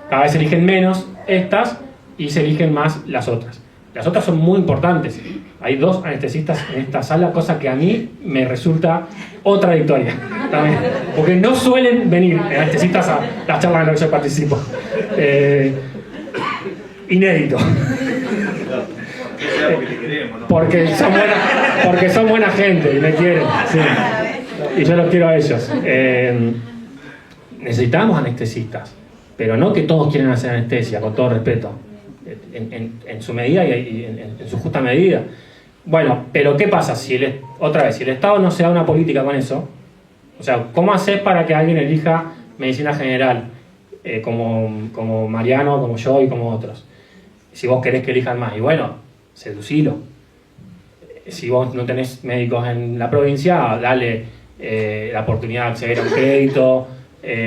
Cada vez se eligen menos estas y se eligen más las otras. Las otras son muy importantes. Hay 2 anestesistas en esta sala, cosa que a mí me resulta otra victoria también, porque no suelen venir anestesistas a las charlas en las que yo participo. Inédito. Porque son buena gente y me quieren, sí. Y yo los quiero a ellos. Necesitamos anestesistas, pero no que todos quieran hacer anestesia, con todo respeto, en su medida y en su justa medida. Bueno, pero ¿qué pasa si otra vez, si el Estado no se da una política con eso? O sea, ¿cómo haces para que alguien elija medicina general? Como Mariano, como yo y como otros. Si vos querés que elijan más, y bueno, seducilo. Si vos no tenés médicos en la provincia, dale la oportunidad de acceder a un crédito,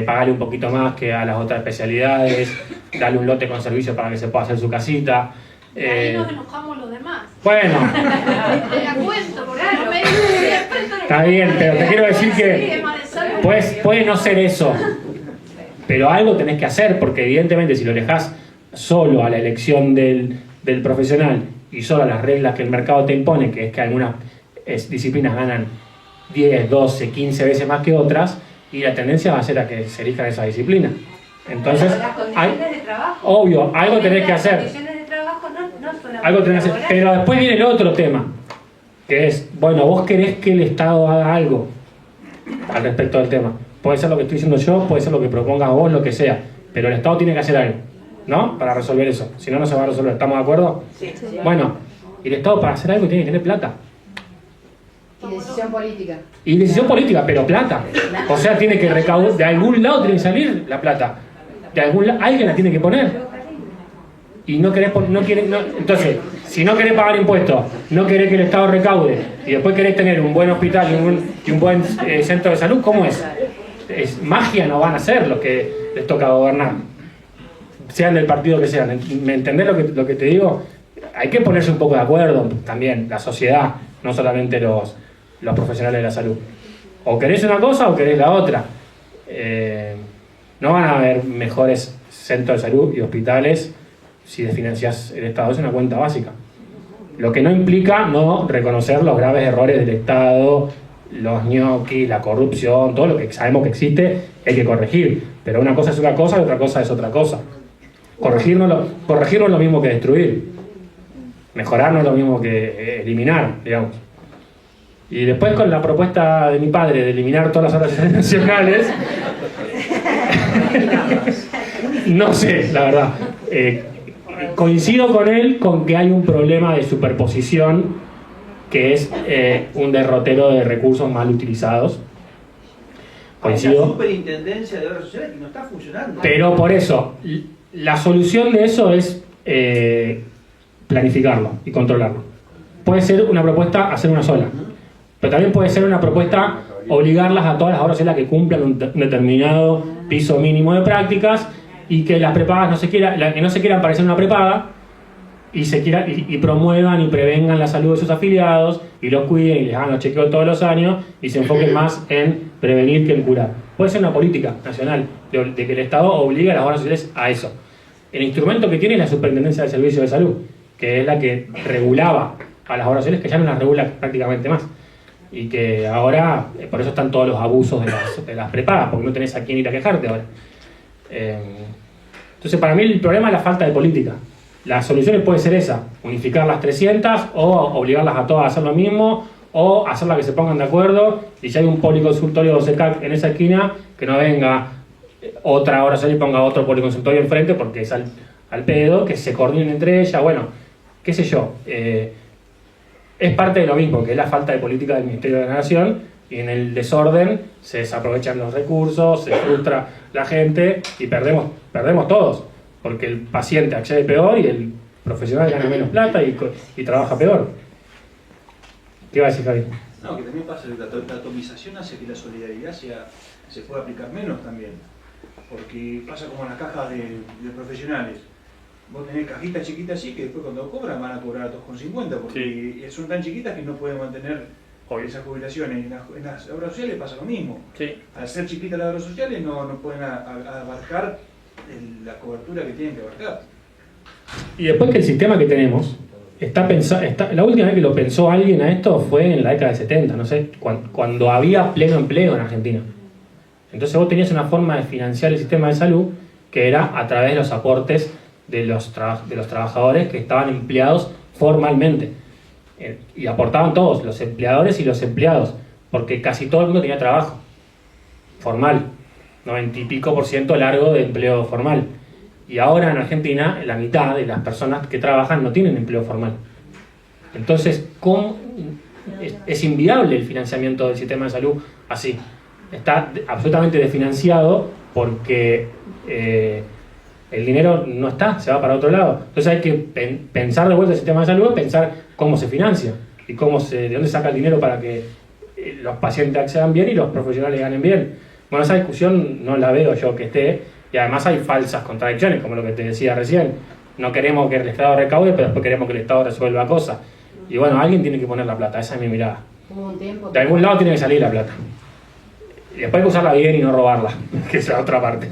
pagale un poquito más que a las otras especialidades, dale un lote con servicio para que se pueda hacer su casita. Ahí nos enojamos los demás. Bueno, Te la cuento, porque no me siempre está bien, pero te quiero decir que puede no ser eso, pero algo tenés que hacer, porque evidentemente si lo dejás solo a la elección del profesional y solo a las reglas que el mercado te impone, que es que algunas disciplinas ganan 10, 12, 15 veces más que otras, y la tendencia va a ser a que se elijan esa disciplina. Entonces, las condiciones de trabajo, obvio, algo tenés que hacer. Las condiciones de trabajo no son Algo tenés que hacer. Pero después viene el otro tema, que es, bueno, vos querés que el Estado haga algo al respecto del tema. Puede ser lo que estoy diciendo yo, puede ser lo que propongas vos, lo que sea, pero el Estado tiene que hacer algo, ¿no? Para resolver eso. Si no, no se va a resolver. ¿Estamos de acuerdo? Sí. Bueno, y el Estado para hacer algo tiene que tener plata. Y decisión política. Y decisión política, pero plata. O sea, tiene que recaudar, de algún lado tiene que salir la plata. De algún lado, alguien la tiene que poner. Y no querés, entonces, si no querés pagar impuestos, no querés que el Estado recaude, y después querés tener un buen hospital y un buen centro de salud, ¿cómo es? Es magia, no van a ser los que les toca gobernar. Sean del partido que sean. ¿Me entendés lo que te digo? Hay que ponerse un poco de acuerdo también, la sociedad, no solamente los profesionales de la salud. O querés una cosa o querés la otra. No van a haber mejores centros de salud y hospitales si desfinancias el Estado. Es una cuenta básica. Lo que no implica no reconocer los graves errores del Estado, los ñoquis, la corrupción, todo lo que sabemos que existe, hay que corregir. Pero una cosa es una cosa y otra cosa es otra cosa. Corregir no es lo mismo que destruir. Mejorar no es lo mismo que eliminar, digamos. Y después con la propuesta de mi padre de eliminar todas las obras nacionales, no sé, la verdad. Coincido con él con que hay un problema de superposición que es un derrotero de recursos mal utilizados. Hay una Coincido. superintendencia de obras sociales que no está funcionando. Pero por eso, la solución de eso es planificarlo y controlarlo. Puede ser una propuesta hacer una sola, pero también puede ser una propuesta obligarlas a todas las obras sociales que cumplan un determinado piso mínimo de prácticas y que las prepagas que no se quieran parecer una prepaga y promuevan y prevengan la salud de sus afiliados y los cuiden y les hagan los chequeos todos los años y se enfoquen más en prevenir que en curar. Puede ser una política nacional de que el Estado obligue a las obras sociales a eso. El instrumento que tiene es la Superintendencia del Servicio de Salud, que es la que regulaba a las obras sociales, que ya no las regula prácticamente más. Y que ahora, por eso están todos los abusos de las prepagas, porque no tenés a quién ir a quejarte ahora. Entonces, para mí el problema es la falta de política. Las soluciones puede ser esa, unificar las 300 o obligarlas a todas a hacer lo mismo o hacerlas que se pongan de acuerdo y si hay un policonsultorio en esa esquina, que no venga otra hora y ponga otro policonsultorio enfrente porque es al pedo, que se coordinen entre ellas, bueno, qué sé yo. Es parte de lo mismo, que es la falta de política del Ministerio de la Nación y en el desorden se desaprovechan los recursos, se frustra la gente y perdemos todos. Porque el paciente accede peor y el profesional gana menos plata y trabaja peor. ¿Qué va a decir Javi? No, que también pasa que la atomización hace que la solidaridad se pueda aplicar menos también. Porque pasa como en las cajas de profesionales. Vos tenés cajitas chiquitas así que después cuando cobran van a cobrar a 2,50 porque son tan chiquitas que no pueden mantener esas jubilaciones. En las obras sociales pasa lo mismo. Sí. Al ser chiquitas las obras sociales no pueden abarcar la cobertura que tienen que abarcar. Y después que el sistema que tenemos está pensado, la última vez que lo pensó alguien a esto fue en la década de 70, no sé, cuando había pleno empleo en Argentina. Entonces vos tenías una forma de financiar el sistema de salud que era a través de los aportes de los trabajadores que estaban empleados formalmente. Y aportaban todos, los empleadores y los empleados, porque casi todo el mundo tenía trabajo formal. 90 y pico % largo de empleo formal. Y ahora en Argentina la mitad de las personas que trabajan no tienen empleo formal. Entonces, ¿cómo? Es inviable el financiamiento del sistema de salud así. Está absolutamente desfinanciado porque el dinero no está, se va para otro lado. Entonces hay que pensar de vuelta el sistema de salud, pensar cómo se financia y de dónde saca el dinero para que los pacientes accedan bien y los profesionales ganen bien. Bueno, esa discusión no la veo yo que esté, y además hay falsas contradicciones, como lo que te decía recién. No queremos que el Estado recaude, pero después queremos que el Estado resuelva cosas. Y bueno, alguien tiene que poner la plata, esa es mi mirada. Hubo un tiempo De algún lado tiene que salir la plata. Y después hay que usarla bien y no robarla, que es la otra parte.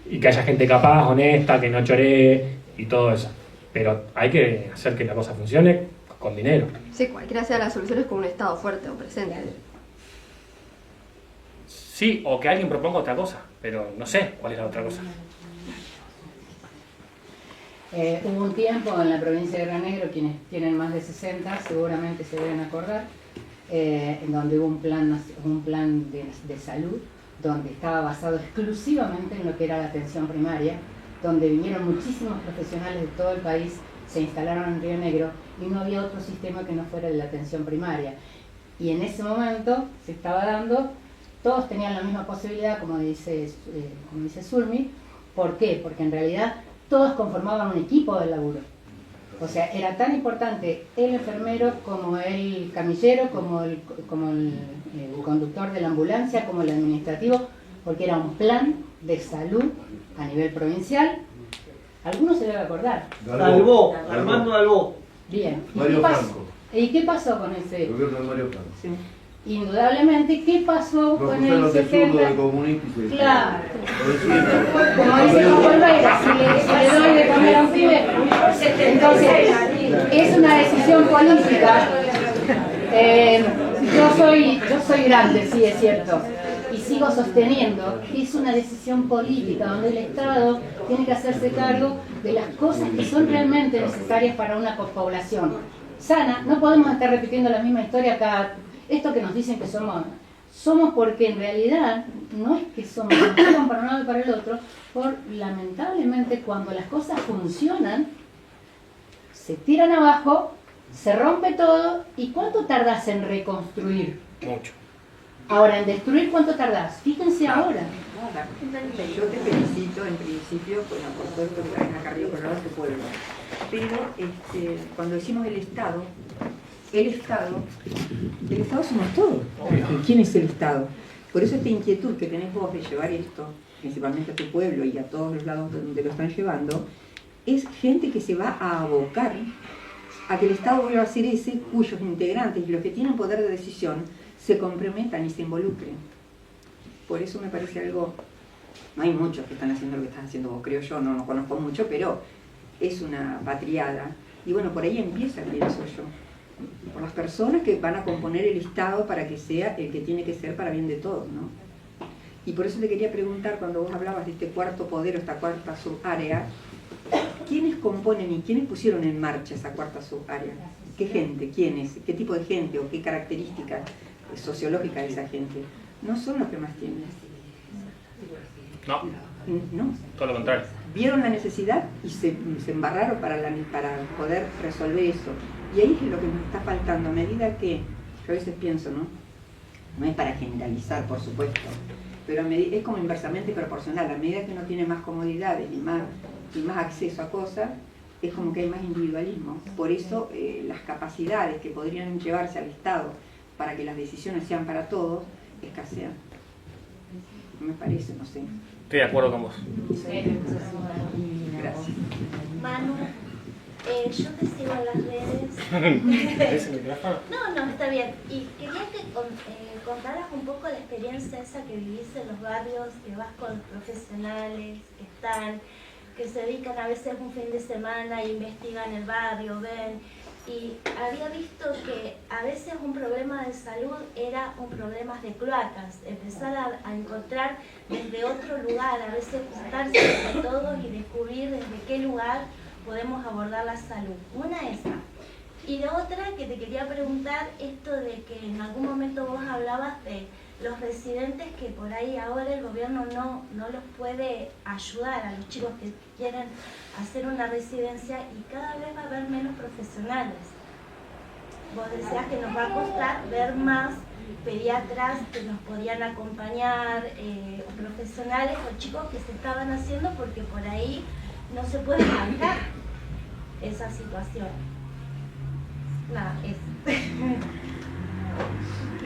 Y que haya gente capaz, honesta, que no choree y todo eso. Pero hay que hacer que la cosa funcione con dinero. Sí, cualquiera sea la solución es con un Estado fuerte o presente. Sí, o que alguien proponga otra cosa, pero no sé cuál es la otra cosa. Hubo un tiempo en la provincia de Río Negro, quienes tienen más de 60 seguramente se deben acordar, en donde hubo un plan de salud donde estaba basado exclusivamente en lo que era la atención primaria, donde vinieron muchísimos profesionales de todo el país, se instalaron en Río Negro y no había otro sistema que no fuera de la atención primaria. Y en ese momento se estaba dando, todos tenían la misma posibilidad, como dice Zulmi. ¿Por qué? Porque en realidad todos conformaban un equipo de laburo. O sea, era tan importante el enfermero como el camillero, como el conductor de la ambulancia, como el administrativo, porque era un plan de salud a nivel provincial. Algunos se debe acordar. Dalbó, Armando Dalbó. Bien. Mario Franco. ¿Y qué pasó con ese? El gobierno de Mario Franco. Sí. Indudablemente, ¿qué pasó con el 70? Claro. Como dice Juan Olveira, si le doy de comer a un pibe. Entonces, es una decisión política. Yo soy grande, sí, es cierto. Y sigo sosteniendo que es una decisión política donde el Estado tiene que hacerse cargo de las cosas que son realmente necesarias para una población sana. No podemos estar repitiendo la misma historia acá. Esto que nos dicen que somos porque en realidad no es que somos para un lado y para el otro, lamentablemente cuando las cosas funcionan, se tiran abajo, se rompe todo, ¿y cuánto tardás en reconstruir? Mucho. Ahora, en destruir, ¿cuánto tardás? Fíjense ahora. Yo te felicito en principio, bueno, por todo esto que traes acá arriba con tu pueblo. Pero cuando decimos el Estado somos todos. ¿Quién es el Estado? Por eso esta inquietud que tenés vos de llevar esto, principalmente a tu pueblo y a todos los lados donde lo están llevando, es gente que se va a abocar a que el Estado vuelva a ser ese cuyos integrantes y los que tienen poder de decisión se comprometan y se involucren. Por eso me parece algo... No hay muchos que están haciendo lo que estás haciendo vos, creo yo, no conozco mucho, pero es una patriada. Y bueno, por ahí empieza, pienso yo. Por las personas que van a componer el Estado para que sea el que tiene que ser para bien de todos, ¿no? Y por eso te quería preguntar, cuando vos hablabas de este cuarto poder o esta cuarta subárea, ¿quiénes componen y quiénes pusieron en marcha esa cuarta subárea? ¿Qué gente? ¿Quiénes? ¿Qué tipo de gente o qué características sociológicas de esa gente? No son los que más tienen. No. Todo lo contrario. Vieron la necesidad y se embarraron para poder resolver eso. Y ahí es lo que nos está faltando, a medida que, yo a veces pienso, no es para generalizar, por supuesto, pero es como inversamente proporcional. A medida que uno tiene más comodidades y más acceso a cosas, es como que hay más individualismo. Por eso las capacidades que podrían llevarse al Estado para que las decisiones sean para todos, escasean. Me parece, no sé. Estoy de acuerdo con vos. Gracias. Manu, yo te sigo en las redes. ¿Es el micrófono? No, está bien. Y quería que contaras un poco la experiencia esa que vivís en los barrios, que vas con profesionales que se dedican a veces un fin de semana e investigan el barrio, ven. Y había visto que a veces un problema de salud era un problema de cloacas, empezar a encontrar desde otro lugar, a veces juntarse entre todos y descubrir desde qué lugar podemos abordar la salud. Una esa. Y la otra que te quería preguntar, esto de que en algún momento vos hablabas de los residentes que por ahí ahora el gobierno no los puede ayudar a los chicos que quieren hacer una residencia y cada vez va a haber menos profesionales. Vos decías que nos va a costar ver más pediatras que nos podían acompañar, profesionales o chicos que se estaban haciendo porque por ahí no se puede manejar esa situación. Nada,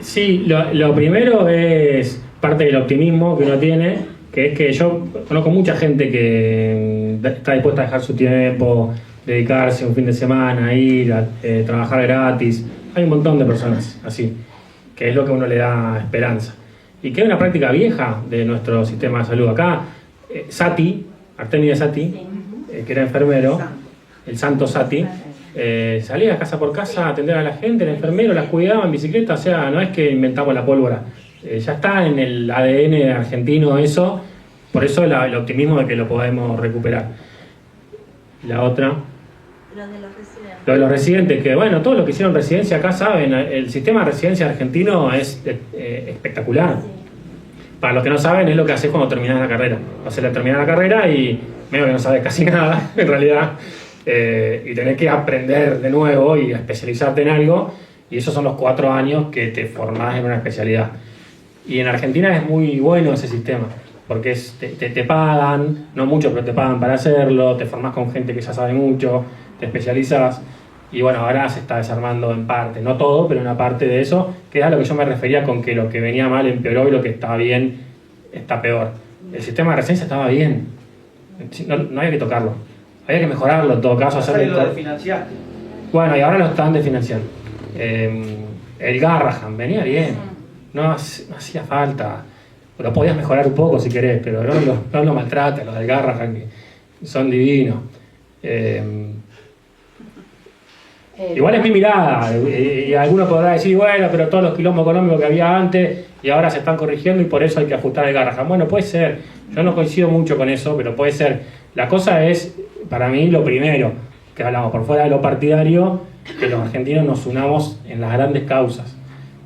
Sí, lo primero es parte del optimismo que uno tiene, que es que yo conozco mucha gente que está dispuesta a dejar su tiempo, dedicarse un fin de semana, ir a trabajar gratis. Hay un montón de personas así, que es lo que a uno le da esperanza. Y que es una práctica vieja de nuestro sistema de salud. Acá, Sati, Artemide Sati, que era enfermero, el santo Sati, salía casa por casa a atender a la gente, el enfermero las cuidaba en bicicleta, o sea, no es que inventamos la pólvora, ya está en el ADN argentino eso, por eso el optimismo de que lo podemos recuperar. La otra, lo de los residentes, que bueno, todos los que hicieron residencia acá saben, el sistema de residencia argentino es espectacular. Para los que no saben, es lo que haces cuando terminas la carrera. Haces terminar la carrera y medio que no sabes casi nada, en realidad. Y tenés que aprender de nuevo y especializarte en algo, y esos son los 4 años que te formás en una especialidad. Y en Argentina es muy bueno ese sistema, porque te pagan, no mucho, pero te pagan para hacerlo, te formás con gente que ya sabe mucho, te especializas, y bueno, ahora se está desarmando en parte, no todo, pero una parte de eso, que es a lo que yo me refería con que lo que venía mal empeoró y lo que estaba bien está peor. El sistema de residencia estaba bien, no había que tocarlo. Había que mejorarlo en todo caso. Lo desfinanciaste. Bueno, y ahora lo están desfinanciando. El Garrahan venía bien. No hacía falta. Lo podías mejorar un poco si querés, pero no lo maltrates, los del Garrahan, que son divinos. Igual es mi mirada. Y alguno podrá decir, bueno, pero todos los quilombos económicos que había antes y ahora se están corrigiendo y por eso hay que ajustar el Garrahan. Bueno, puede ser. Yo no coincido mucho con eso, pero puede ser. La cosa es, para mí, lo primero, que hablamos por fuera de lo partidario, que los argentinos nos unamos en las grandes causas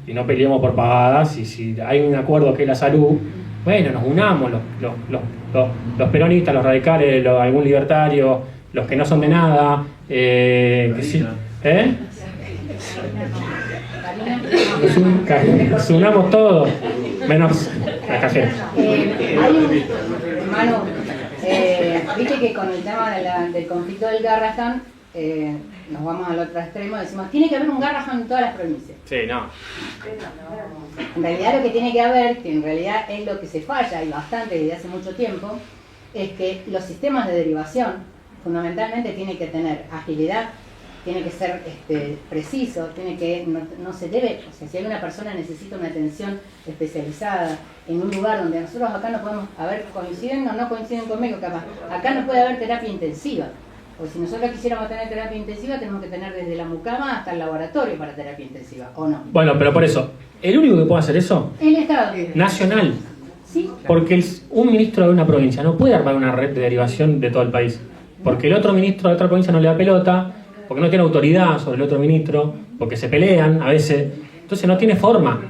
y no peleemos por pavadas. Y si hay un acuerdo que es la salud, bueno, nos unamos, los peronistas, los radicales, algún libertario, los que no son de nada, nos unamos todos, menos la cajera. Viste que con el tema del conflicto del Garrahan, nos vamos al otro extremo, decimos, tiene que haber un Garrahan en todas las provincias. Sí, no. En realidad lo que tiene que haber, que en realidad es lo que se falla, y bastante desde hace mucho tiempo, es que los sistemas de derivación, fundamentalmente, tienen que tener agilidad, tiene que ser preciso, no se debe, o sea, si alguna persona necesita una atención especializada en un lugar donde nosotros acá no podemos, a ver, coinciden o no coinciden conmigo capaz, acá no puede haber terapia intensiva, porque si nosotros quisiéramos tener terapia intensiva tenemos que tener desde la mucama hasta el laboratorio para terapia intensiva, ¿o no? Bueno, pero por eso, el único que puede hacer eso, el Estado nacional, ¿sí? Porque un ministro de una provincia no puede armar una red de derivación de todo el país, porque el otro ministro de otra provincia no le da pelota, porque no tiene autoridad sobre el otro ministro, porque se pelean a veces, entonces no tiene forma.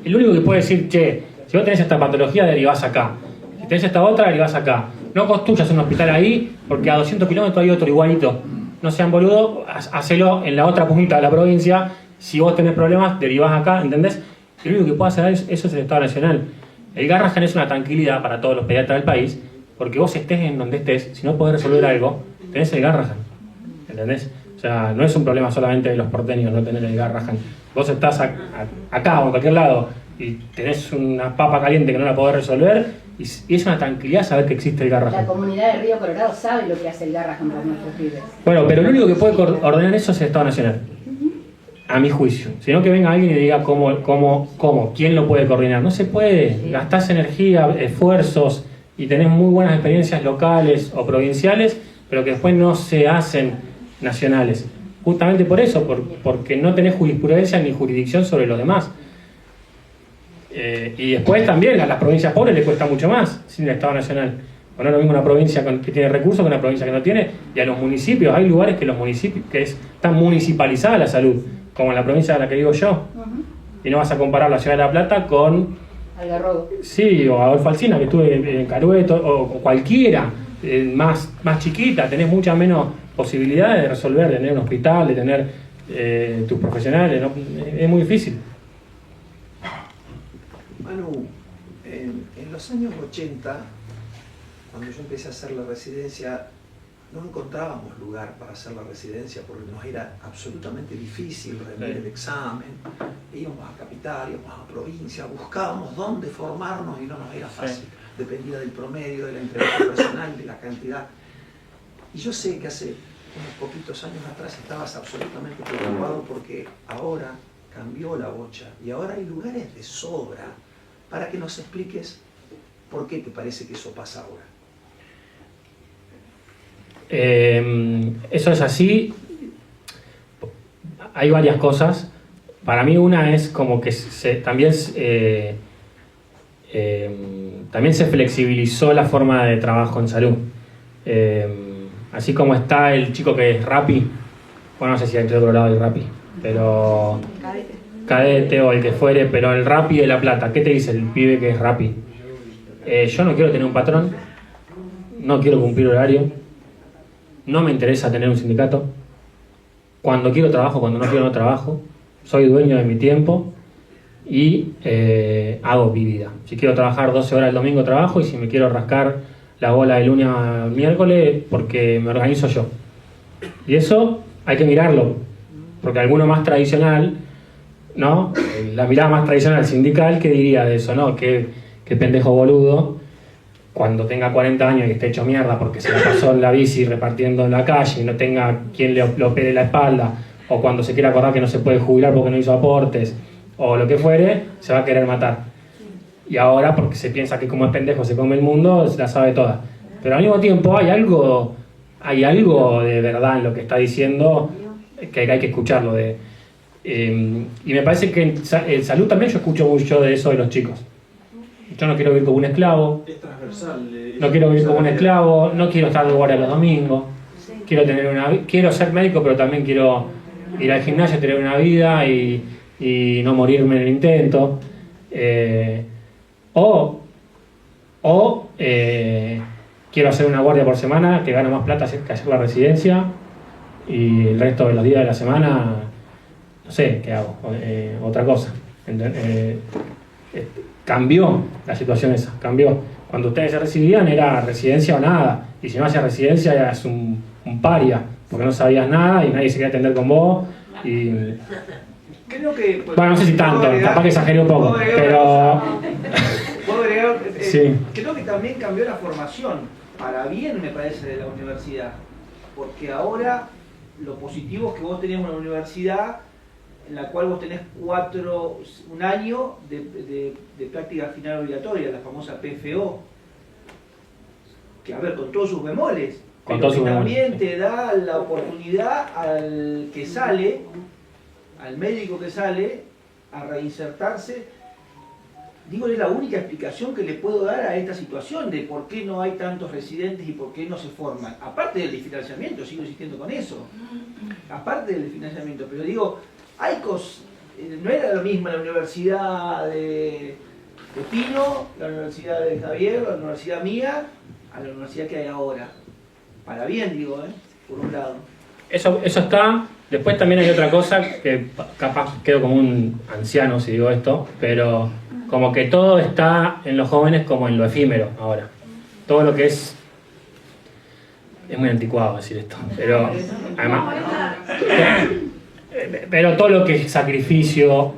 El único que puede decir, che, si vos tenés esta patología, derivás acá, si tenés esta otra, derivás acá, no construyas un hospital ahí, porque a 200 kilómetros hay otro igualito, no sean boludos, hacelo en la otra punta de la provincia, si vos tenés problemas, derivás acá, ¿entendés? El único que puede hacer eso es el Estado Nacional. El Garrahan es una tranquilidad para todos los pediatras del país, porque vos estés en donde estés, si no podés resolver algo, tenés el Garrahan. ¿Entendés? O sea, no es un problema solamente de los porteños no tener el Garrahan. Vos estás acá o en cualquier lado y tenés una papa caliente que no la podés resolver y es una tranquilidad saber que existe el Garrahan. La comunidad de Río Colorado sabe lo que hace el Garrahan por nuestros pibes. Bueno, pero el único que puede ordenar eso es el Estado Nacional. A mi juicio. Sino que venga alguien y diga cómo, quién lo puede coordinar. No se puede. Sí. Gastás energía, esfuerzos y tenés muy buenas experiencias locales o provinciales, pero que después no se hacen nacionales, justamente por eso, porque no tenés jurisprudencia ni jurisdicción sobre los demás. Y después también a las provincias pobres les cuesta mucho más sin el Estado Nacional. O no es lo mismo una provincia que tiene recursos que una provincia que no tiene, y a los municipios, hay lugares que los municipios están municipalizada la salud, como en la provincia de la que vivo yo. Y no vas a comparar la ciudad de La Plata con Algarrobo. sí, o Adolfo Alsina, que estuve en Carueto, o cualquiera más chiquita, tenés muchas menos posibilidades de resolver, de tener un hospital, de tener tus profesionales, ¿no? Es muy difícil. Manu, en los años 80, cuando yo empecé a hacer la residencia, no encontrábamos lugar para hacer la residencia porque nos era absolutamente difícil rendir el examen. Íbamos a capital, íbamos a provincia, buscábamos dónde formarnos y no nos era fácil. Dependía del promedio, de la entrevista personal, de la cantidad. Y yo sé que hace unos poquitos años atrás estabas absolutamente preocupado porque ahora cambió la bocha y ahora hay lugares de sobra. Para que nos expliques por qué te parece que eso pasa ahora. Eso es así. Hay varias cosas. Para mí una es como que también se flexibilizó la forma de trabajo en salud. Así como está el chico que es Rappi, bueno, no sé si hay otro lado del Rappi, pero Cadete o el que fuere, pero el Rappi de La Plata, ¿qué te dice el pibe que es Rappi? Yo no quiero tener un patrón, no quiero cumplir horario, no me interesa tener un sindicato, cuando quiero trabajo, cuando no quiero no trabajo, soy dueño de mi tiempo y hago mi vida. Si quiero trabajar 12 horas el domingo trabajo, y si me quiero rascar la bola de lunes al miércoles, porque me organizo yo. Y eso hay que mirarlo, porque alguno más tradicional, ¿no? La mirada más tradicional sindical, ¿qué diría de eso? ¿No? Que pendejo boludo, cuando tenga 40 años y esté hecho mierda porque se la pasó en la bici repartiendo en la calle y no tenga quien le opere la espalda, o cuando se quiera acordar que no se puede jubilar porque no hizo aportes, o lo que fuere, se va a querer matar. Y ahora, porque se piensa que como es pendejo se come el mundo, se la sabe toda. Pero al mismo tiempo hay algo de verdad en lo que está diciendo, que hay que escucharlo. Y me parece que en salud también yo escucho mucho de eso de los chicos. Yo no quiero vivir como un esclavo, Es transversal. no quiero vivir como un esclavo, no quiero estar de guardia los domingos, quiero ser médico, pero también quiero ir al gimnasio, tener una vida y no morirme en el intento. Quiero hacer una guardia por semana que gano más plata que hacer la residencia, y el resto de los días de la semana no sé qué hago, otra cosa. Cambió la situación esa, cambió. Cuando ustedes se recibían era residencia o nada, y si no hacías residencia eras un paria, porque no sabías nada y nadie se quería atender con vos. Y creo que, bueno, no sé si tanto, capaz que exageré un poco, pero puedo agregar, sí. Creo que también cambió la formación, para bien me parece, de la universidad, porque ahora lo positivo es que vos tenés una universidad en la cual vos tenés un año de práctica final obligatoria, la famosa PFO, que a ver, con todos sus bemoles, pero que también te da la oportunidad al que sale, al médico que sale, a reinsertarse. Digo, es la única explicación que le puedo dar a esta situación de por qué no hay tantos residentes y por qué no se forman. Aparte del financiamiento, sigo insistiendo con eso. Aparte del financiamiento, pero digo, hay cosas, no era lo mismo la universidad de Pino, la universidad de Javier, la universidad mía, a la universidad que hay ahora. Para bien, digo, por un lado. Eso está. Después también hay otra cosa que capaz quedo como un anciano si digo esto, pero como que todo está en los jóvenes como en lo efímero ahora. Todo lo que es muy anticuado decir esto, pero además, pero todo lo que es sacrificio,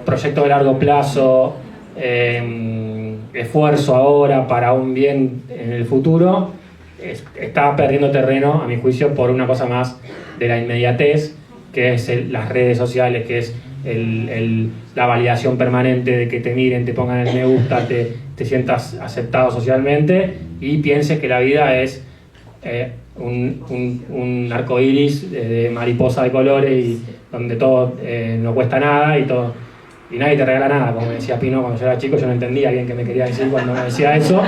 proyecto de largo plazo, esfuerzo ahora para un bien en el futuro, está perdiendo terreno, a mi juicio, por una cosa más de la inmediatez, que es las redes sociales, que es la validación permanente de que te miren, te pongan el me gusta, te sientas aceptado socialmente y pienses que la vida es un arco iris de mariposa de colores y donde todo no cuesta nada y nadie te regala nada, como me decía Pino cuando yo era chico. Yo no entendía bien qué me quería decir cuando me decía eso,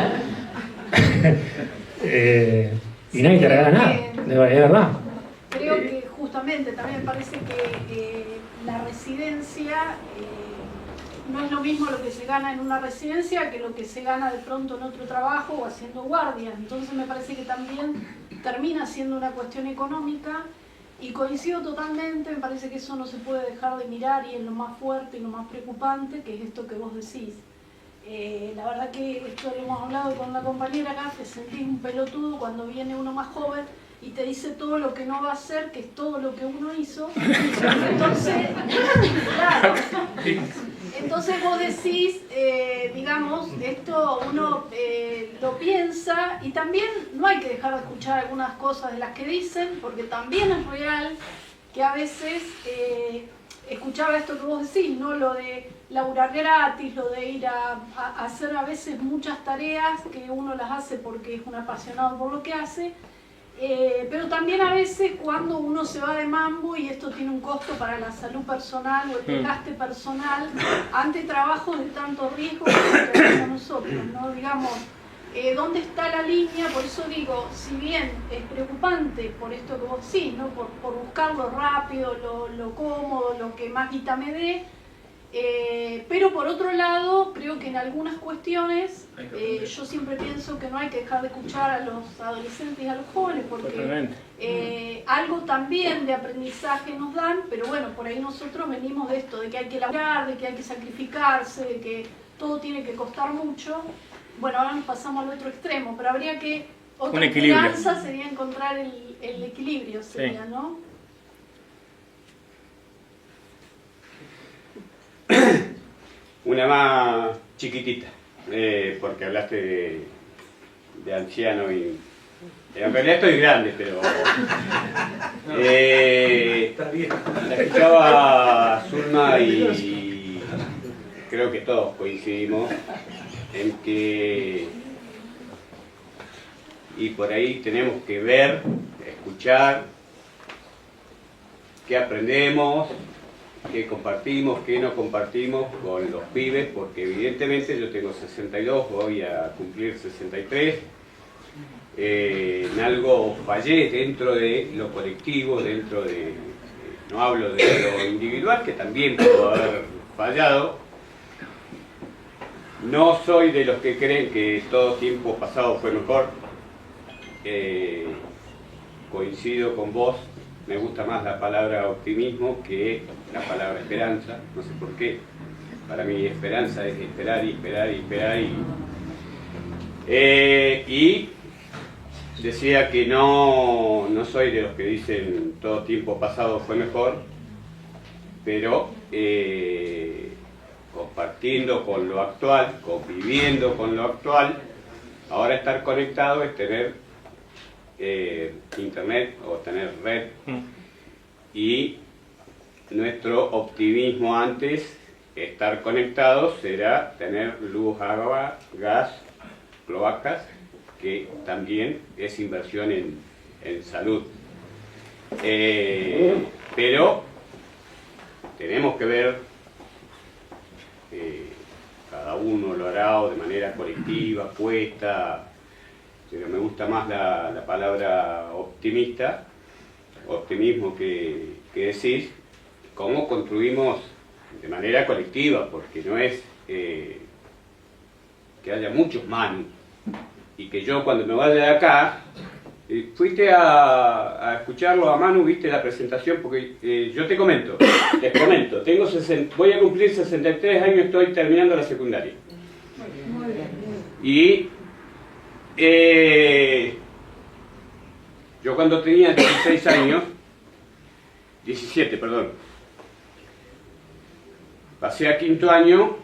Y nadie te regala nada, de verdad. Creo que justamente también me parece que la residencia no es lo mismo lo que se gana en una residencia que lo que se gana de pronto en otro trabajo o haciendo guardias. Entonces me parece que también termina siendo una cuestión económica y coincido totalmente, me parece que eso no se puede dejar de mirar y es lo más fuerte y lo más preocupante, que es esto que vos decís. La verdad que esto lo hemos hablado con una compañera acá, te sentís un pelotudo cuando viene uno más joven y te dice todo lo que no va a hacer, que es todo lo que uno hizo. Entonces, claro, entonces vos decís, digamos, esto uno lo piensa y también no hay que dejar de escuchar algunas cosas de las que dicen, porque también es real que a veces escuchaba esto que vos decís, ¿no? Lo de laburar gratis, lo de ir a hacer a veces muchas tareas que uno las hace porque es un apasionado por lo que hace. Pero también a veces cuando uno se va de mambo y esto tiene un costo para la salud personal o el desgaste personal ante trabajos de tanto riesgo como tenemos nosotros, ¿no? Digamos, ¿dónde está la línea? Por eso digo, si bien es preocupante por esto que vos decís, ¿no? Por buscar lo rápido, lo cómodo, lo que más guita me dé, pero por otro lado, creo que en algunas cuestiones yo siempre pienso que no hay que dejar de escuchar a los adolescentes y a los jóvenes porque algo también de aprendizaje nos dan, pero bueno, por ahí nosotros venimos de esto, de que hay que laburar, de que hay que sacrificarse, de que todo tiene que costar mucho. Bueno, ahora nos pasamos al otro extremo, pero habría que, otra esperanza sería encontrar el equilibrio, sería, ¿no? Una más chiquitita, porque hablaste de anciano y... En realidad estoy grande, pero... la escuchaba a Zulma y creo que todos coincidimos en que... Y por ahí tenemos que ver, escuchar, qué aprendemos, qué compartimos, qué no compartimos con los pibes, porque evidentemente yo tengo 62, voy a cumplir 63, en algo fallé dentro de lo colectivo, dentro de, no hablo de lo individual, que también puedo haber fallado. No soy de los que creen que todo tiempo pasado fue mejor, coincido con vos. Me gusta más la palabra optimismo que la palabra esperanza, no sé por qué. Para mí esperanza es esperar y esperar y esperar y decía que no soy de los que dicen todo tiempo pasado fue mejor, pero compartiendo con lo actual, conviviendo con lo actual, ahora estar conectado es tener internet o tener red, y nuestro optimismo antes, estar conectados, era tener luz, agua, gas, cloacas, que también es inversión en salud. Pero tenemos que ver, cada uno lo hará de manera colectiva, puesta. Pero me gusta más la palabra optimista, optimismo que decís, cómo construimos de manera colectiva, porque no es que haya muchos Manu, y que yo cuando me vaya de acá, fuiste a escucharlo a Manu, viste la presentación, porque yo les comento, voy a cumplir 63 años, estoy terminando la secundaria. Y yo cuando tenía 17, pasé a quinto año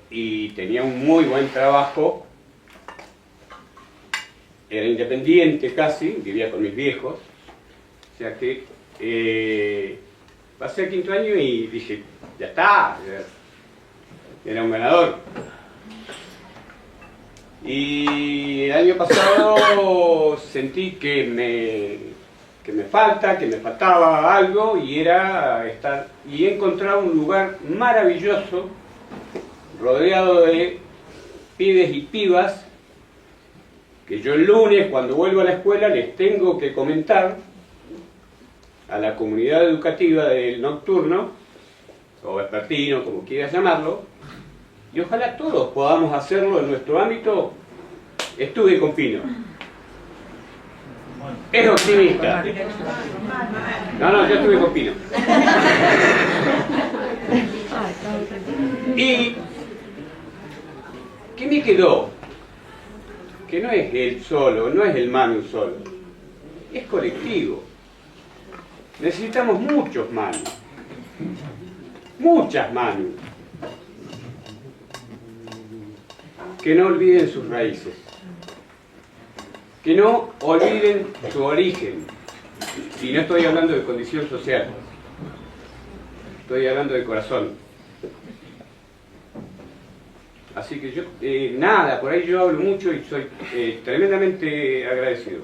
y tenía un muy buen trabajo, era independiente casi, vivía con mis viejos, o sea que pasé a quinto año y dije, ya está, era un ganador. Y el año pasado sentí que me faltaba algo, y era estar, y he encontrado un lugar maravilloso, rodeado de pibes y pibas que yo el lunes, cuando vuelvo a la escuela, les tengo que comentar a la comunidad educativa del nocturno, o vespertino, como quieras llamarlo, y ojalá todos podamos hacerlo en nuestro ámbito. Estuve con Pino. Es optimista. No, yo estuve con Pino. Y ¿qué me quedó? Que no es él solo, no es el Manu solo, es colectivo. Necesitamos muchos Manu, muchas Manu, que no olviden sus raíces, que no olviden su origen. Y no estoy hablando de condición social, estoy hablando de corazón. Así que yo, nada, por ahí yo hablo mucho y soy tremendamente agradecido.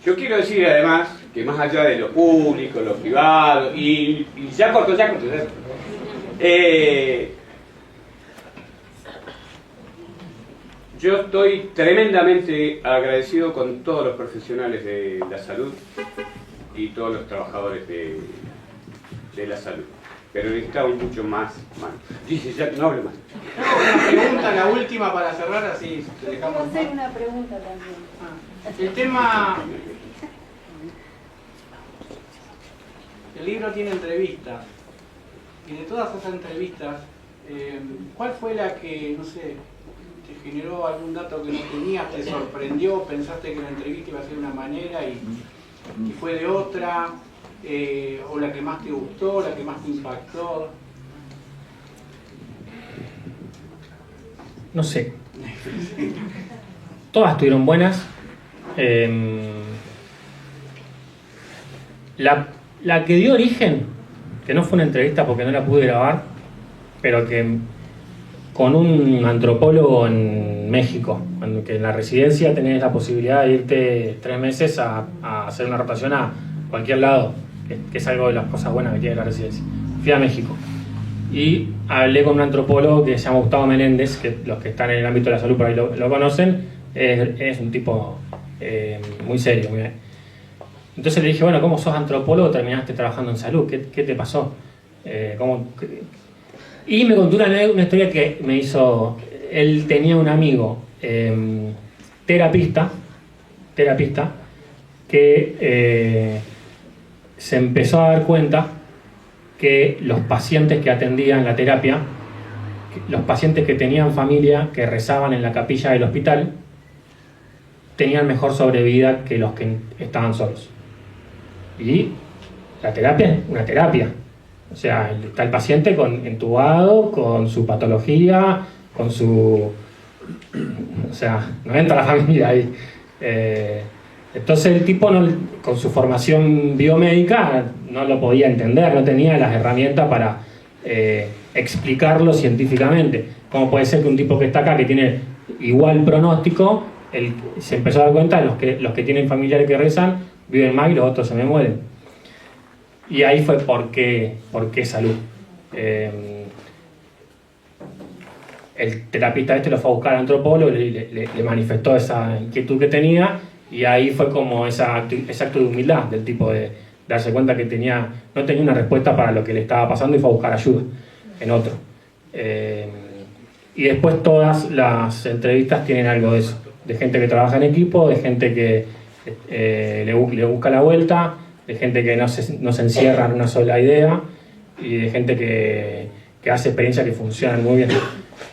Yo quiero decir además que más allá de lo público, lo privado, y ya corto. Yo estoy tremendamente agradecido con todos los profesionales de la salud y todos los trabajadores de la salud. Pero necesitamos mucho más. Dice ya que no hable más. Una pregunta, la última para cerrar, así te dejamos. Puedo hacer una pregunta también. El tema. El libro tiene entrevistas. Y de todas esas entrevistas, ¿cuál fue la que, no sé, te generó algún dato que no tenías, te sorprendió, pensaste que la entrevista iba a ser de una manera y fue de otra? O la que más te gustó, la que más te impactó. No sé. Todas estuvieron buenas. La que dio origen, que no fue una entrevista porque no la pude grabar, pero que con un antropólogo en México, que en la residencia tenés la posibilidad de irte 3 meses a hacer una rotación a cualquier lado, que es algo de las cosas buenas que tiene la residencia. Fui a México y hablé con un antropólogo que se llama Gustavo Menéndez, que los que están en el ámbito de la salud por ahí lo conocen. Es un tipo muy serio, muy bien. Entonces le dije, bueno, ¿cómo sos antropólogo? Terminaste trabajando en salud, ¿qué te pasó? Y me contó una historia que me hizo. Él tenía un amigo terapista que se empezó a dar cuenta que los pacientes que atendían la terapia, los pacientes que tenían familia, que rezaban en la capilla del hospital, tenían mejor sobrevida que los que estaban solos. Y la terapia es una terapia. O sea, está el paciente entubado, con su patología, con su... O sea, no entra la familia ahí. Entonces el tipo, con su formación biomédica, no lo podía entender, no tenía las herramientas para explicarlo científicamente. ¿Cómo puede ser que un tipo que está acá, que tiene igual pronóstico, se empezó a dar cuenta de los que tienen familiares que rezan, viven más y los otros se me mueren? Y ahí fue por qué salud. El terapista lo fue a buscar al antropólogo, le manifestó esa inquietud que tenía, y ahí fue como ese acto de humildad del tipo de darse cuenta que no tenía una respuesta para lo que le estaba pasando y fue a buscar ayuda en otro. Y después todas las entrevistas tienen algo de eso, de gente que trabaja en equipo, de gente que le busca la vuelta, de gente que no se encierra en una sola idea, y de gente que hace experiencias que funcionan muy bien.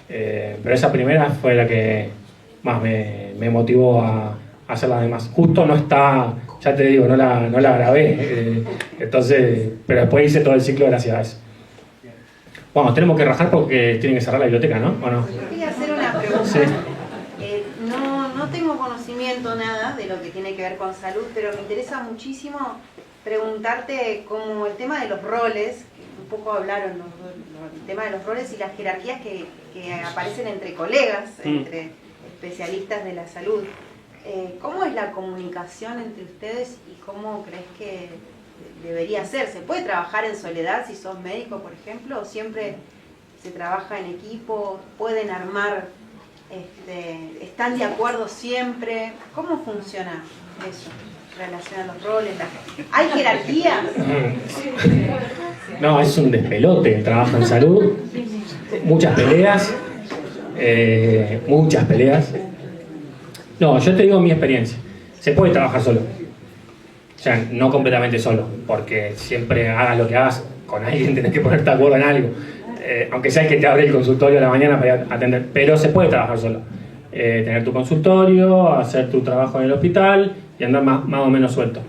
Pero esa primera fue la que más me motivó a hacer las demás. Justo no está, ya te digo, no la grabé, entonces, pero después hice todo el ciclo gracias a eso. Bueno, tenemos que rajar porque tienen que cerrar la biblioteca, ¿no? ¿O no? Yo quería hacer una pregunta. Sí. No tengo conocimiento nada de lo que tiene que ver con salud, pero me interesa muchísimo preguntarte como el tema de los roles, que un poco hablaron el tema de los roles y las jerarquías que aparecen entre colegas, entre especialistas de la salud. ¿Cómo es la comunicación entre ustedes y cómo crees que debería ser? ¿Se puede trabajar en soledad si sos médico, por ejemplo, o siempre se trabaja en equipo? ¿Pueden armar ¿Están de acuerdo siempre? ¿Cómo funciona eso? En relación a los roles. ¿Hay jerarquía? No, es un despelote el trabajo en salud. Muchas peleas. Muchas peleas. No, yo te digo mi experiencia. Se puede trabajar solo. O sea, no completamente solo. Porque siempre hagas lo que hagas, con alguien tenés que ponerte de acuerdo en algo. Aunque sea el que te abre el consultorio a la mañana para ir a atender. Pero se puede trabajar solo. Tener tu consultorio, hacer tu trabajo en el hospital y andar más o menos suelto.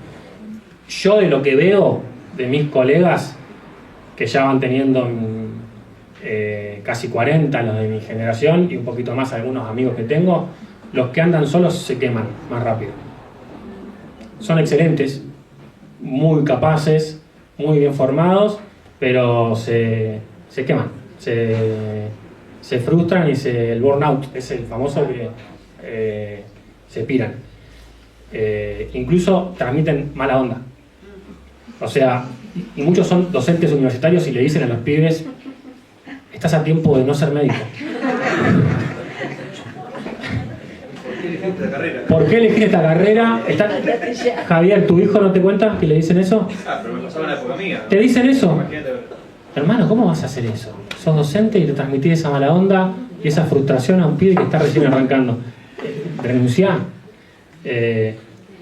Yo de lo que veo de mis colegas que ya van teniendo casi 40, los de mi generación, y un poquito más algunos amigos que tengo, los que andan solos se queman más rápido. Son excelentes, muy capaces, muy bien formados, pero se queman, se frustran y el burnout es el famoso que se piran. Incluso transmiten mala onda. O sea, y muchos son docentes universitarios y le dicen a los pibes: estás a tiempo de no ser médico. ¿Por qué elegiste esta carrera? Javier, ¿tu hijo no te cuenta que le dicen eso? Pero me pasaba en la época mía. ¿Te dicen eso? Hermano, ¿cómo vas a hacer eso? Sos docente y te transmitís esa mala onda y esa frustración a un pibe que está recién arrancando. Renunciá.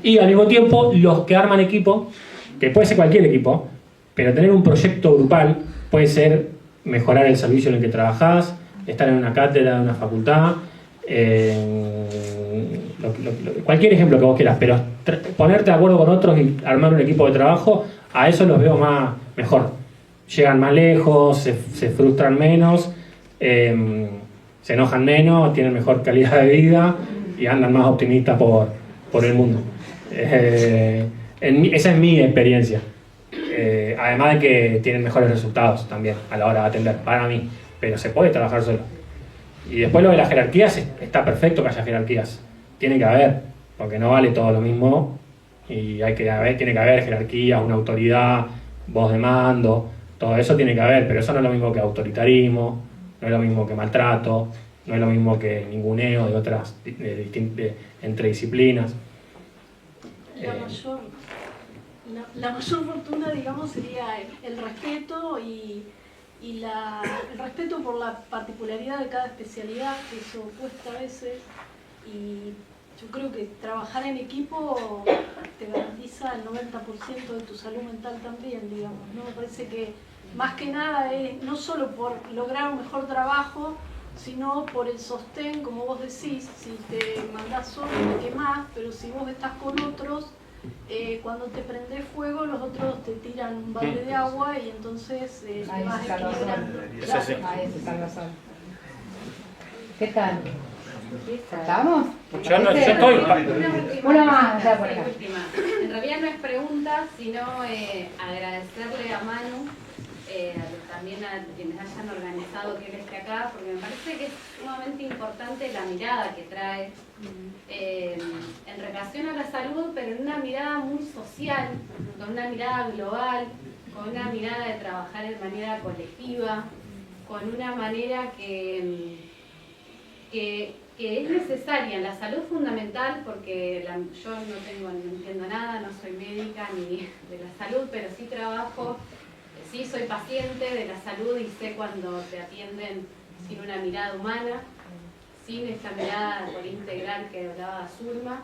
Y al mismo tiempo, los que arman equipo, que puede ser cualquier equipo, pero tener un proyecto grupal puede ser mejorar el servicio en el que trabajás, estar en una cátedra de una facultad, cualquier ejemplo que vos quieras, pero ponerte de acuerdo con otros y armar un equipo de trabajo, a eso los veo mejor. Llegan más lejos, se frustran menos, se enojan menos, tienen mejor calidad de vida y andan más optimistas por el mundo. Esa es mi experiencia. Además de que tienen mejores resultados también a la hora de atender, para mí, pero se puede trabajar solo. Y después lo de las jerarquías, está perfecto que haya jerarquías, tiene que haber, porque no vale todo lo mismo y tiene que haber jerarquías, una autoridad, voz de mando, todo eso tiene que haber, pero eso no es lo mismo que autoritarismo, no es lo mismo que maltrato, no es lo mismo que ninguneo de otras entre disciplinas. La mayor fortuna, digamos, sería el respeto y el respeto por la particularidad de cada especialidad, que eso cuesta a veces, y yo creo que trabajar en equipo te garantiza el 90% de tu salud mental también, digamos, ¿no? Me parece que más que nada es no solo por lograr un mejor trabajo, sino por el sostén, como vos decís. Si te mandás solo te quemás, pero si vos estás con otros, cuando te prendés fuego los otros te tiran un balde de agua y entonces te vas equilibrando. ¿Qué tal? ¿Estamos? Yo estoy. Una más, ya por acá. En realidad no es pregunta, sino agradecerle a Manu, también a quienes hayan organizado que él esté acá, porque me parece que es sumamente importante la mirada que trae en relación a la salud, pero en una mirada muy social, con una mirada global, con una mirada de trabajar de manera colectiva, con una manera que es necesaria. La salud es fundamental porque yo no entiendo nada, no soy médica ni de la salud, pero sí trabajo, sí soy paciente de la salud y sé cuando te atienden sin una mirada humana, sin esta mirada integral que hablaba Zulma.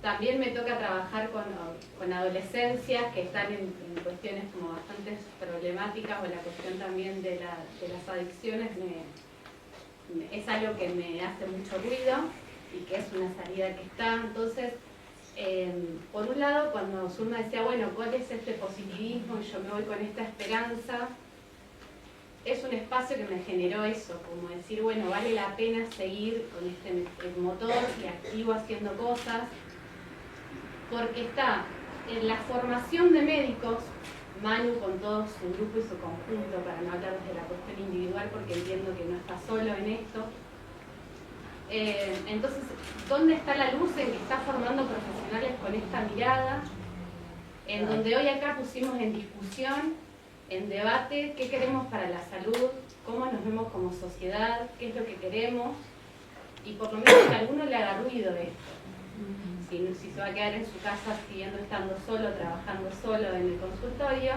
También me toca trabajar con adolescencias que están en cuestiones como bastante problemáticas, o la cuestión también de las adicciones es algo que me hace mucho ruido y que es una salida que está. Entonces, por un lado, cuando Zulma decía, bueno, ¿cuál es este positivismo? Y yo me voy con esta esperanza, es un espacio que me generó eso, como decir, bueno, vale la pena seguir con este motor y activo haciendo cosas, porque está en la formación de médicos, Manu con todo su grupo y su conjunto, para no hablar de la cuestión individual, porque entiendo que no está solo en esto. Entonces, ¿dónde está la luz en que está formando profesionales con esta mirada? En donde hoy acá pusimos en discusión en debate qué queremos para la salud, cómo nos vemos como sociedad, qué es lo que queremos, y por lo menos que a alguno le haga ruido esto. Si se va a quedar en su casa siguiendo estando solo, trabajando solo en el consultorio,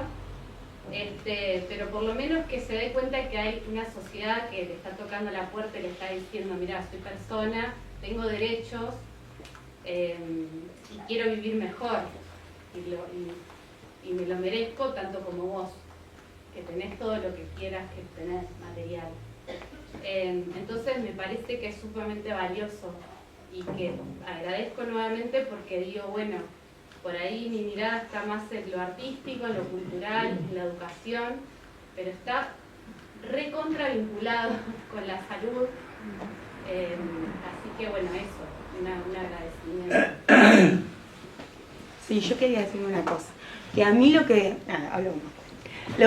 pero por lo menos que se dé cuenta que hay una sociedad que le está tocando la puerta y le está diciendo, mira, soy persona, tengo derechos y quiero vivir mejor y me lo merezco tanto como vos, que tenés todo lo que quieras que tenés material. Entonces me parece que es sumamente valioso y que agradezco nuevamente porque digo, bueno, por ahí mi mirada está más en lo artístico, en lo cultural, en la educación, pero está recontra vinculado con la salud. Así que bueno, eso, un agradecimiento. Sí, yo quería decir una cosa, que a mí lo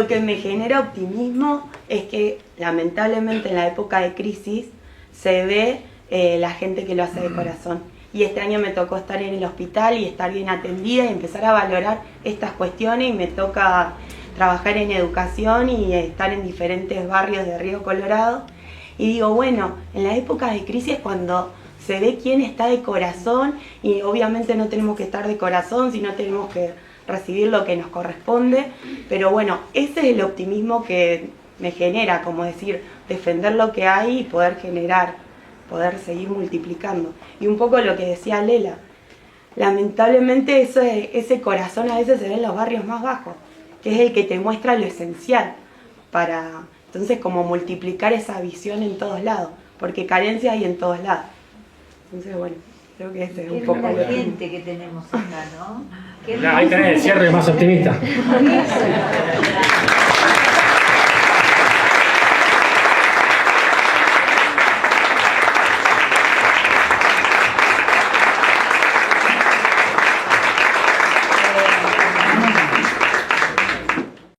que me genera optimismo es que lamentablemente en la época de crisis se ve la gente que lo hace de corazón. Y este año me tocó estar en el hospital y estar bien atendida y empezar a valorar estas cuestiones, y me toca trabajar en educación y estar en diferentes barrios de Río Colorado. Y digo, bueno, en la época de crisis es cuando se ve quién está de corazón, y obviamente no tenemos que estar de corazón, sino tenemos que recibir lo que nos corresponde. Pero bueno, ese es el optimismo que me genera, como decir, defender lo que hay y poder generar, poder seguir multiplicando. Y un poco lo que decía Lela, lamentablemente ese corazón a veces se ve en los barrios más bajos, que es el que te muestra lo esencial para, entonces, como multiplicar esa visión en todos lados, porque carencias hay en todos lados. Entonces, bueno, creo que ese es un poco la gente que tenemos acá, ¿no? Ahí tenés el cierre más optimista.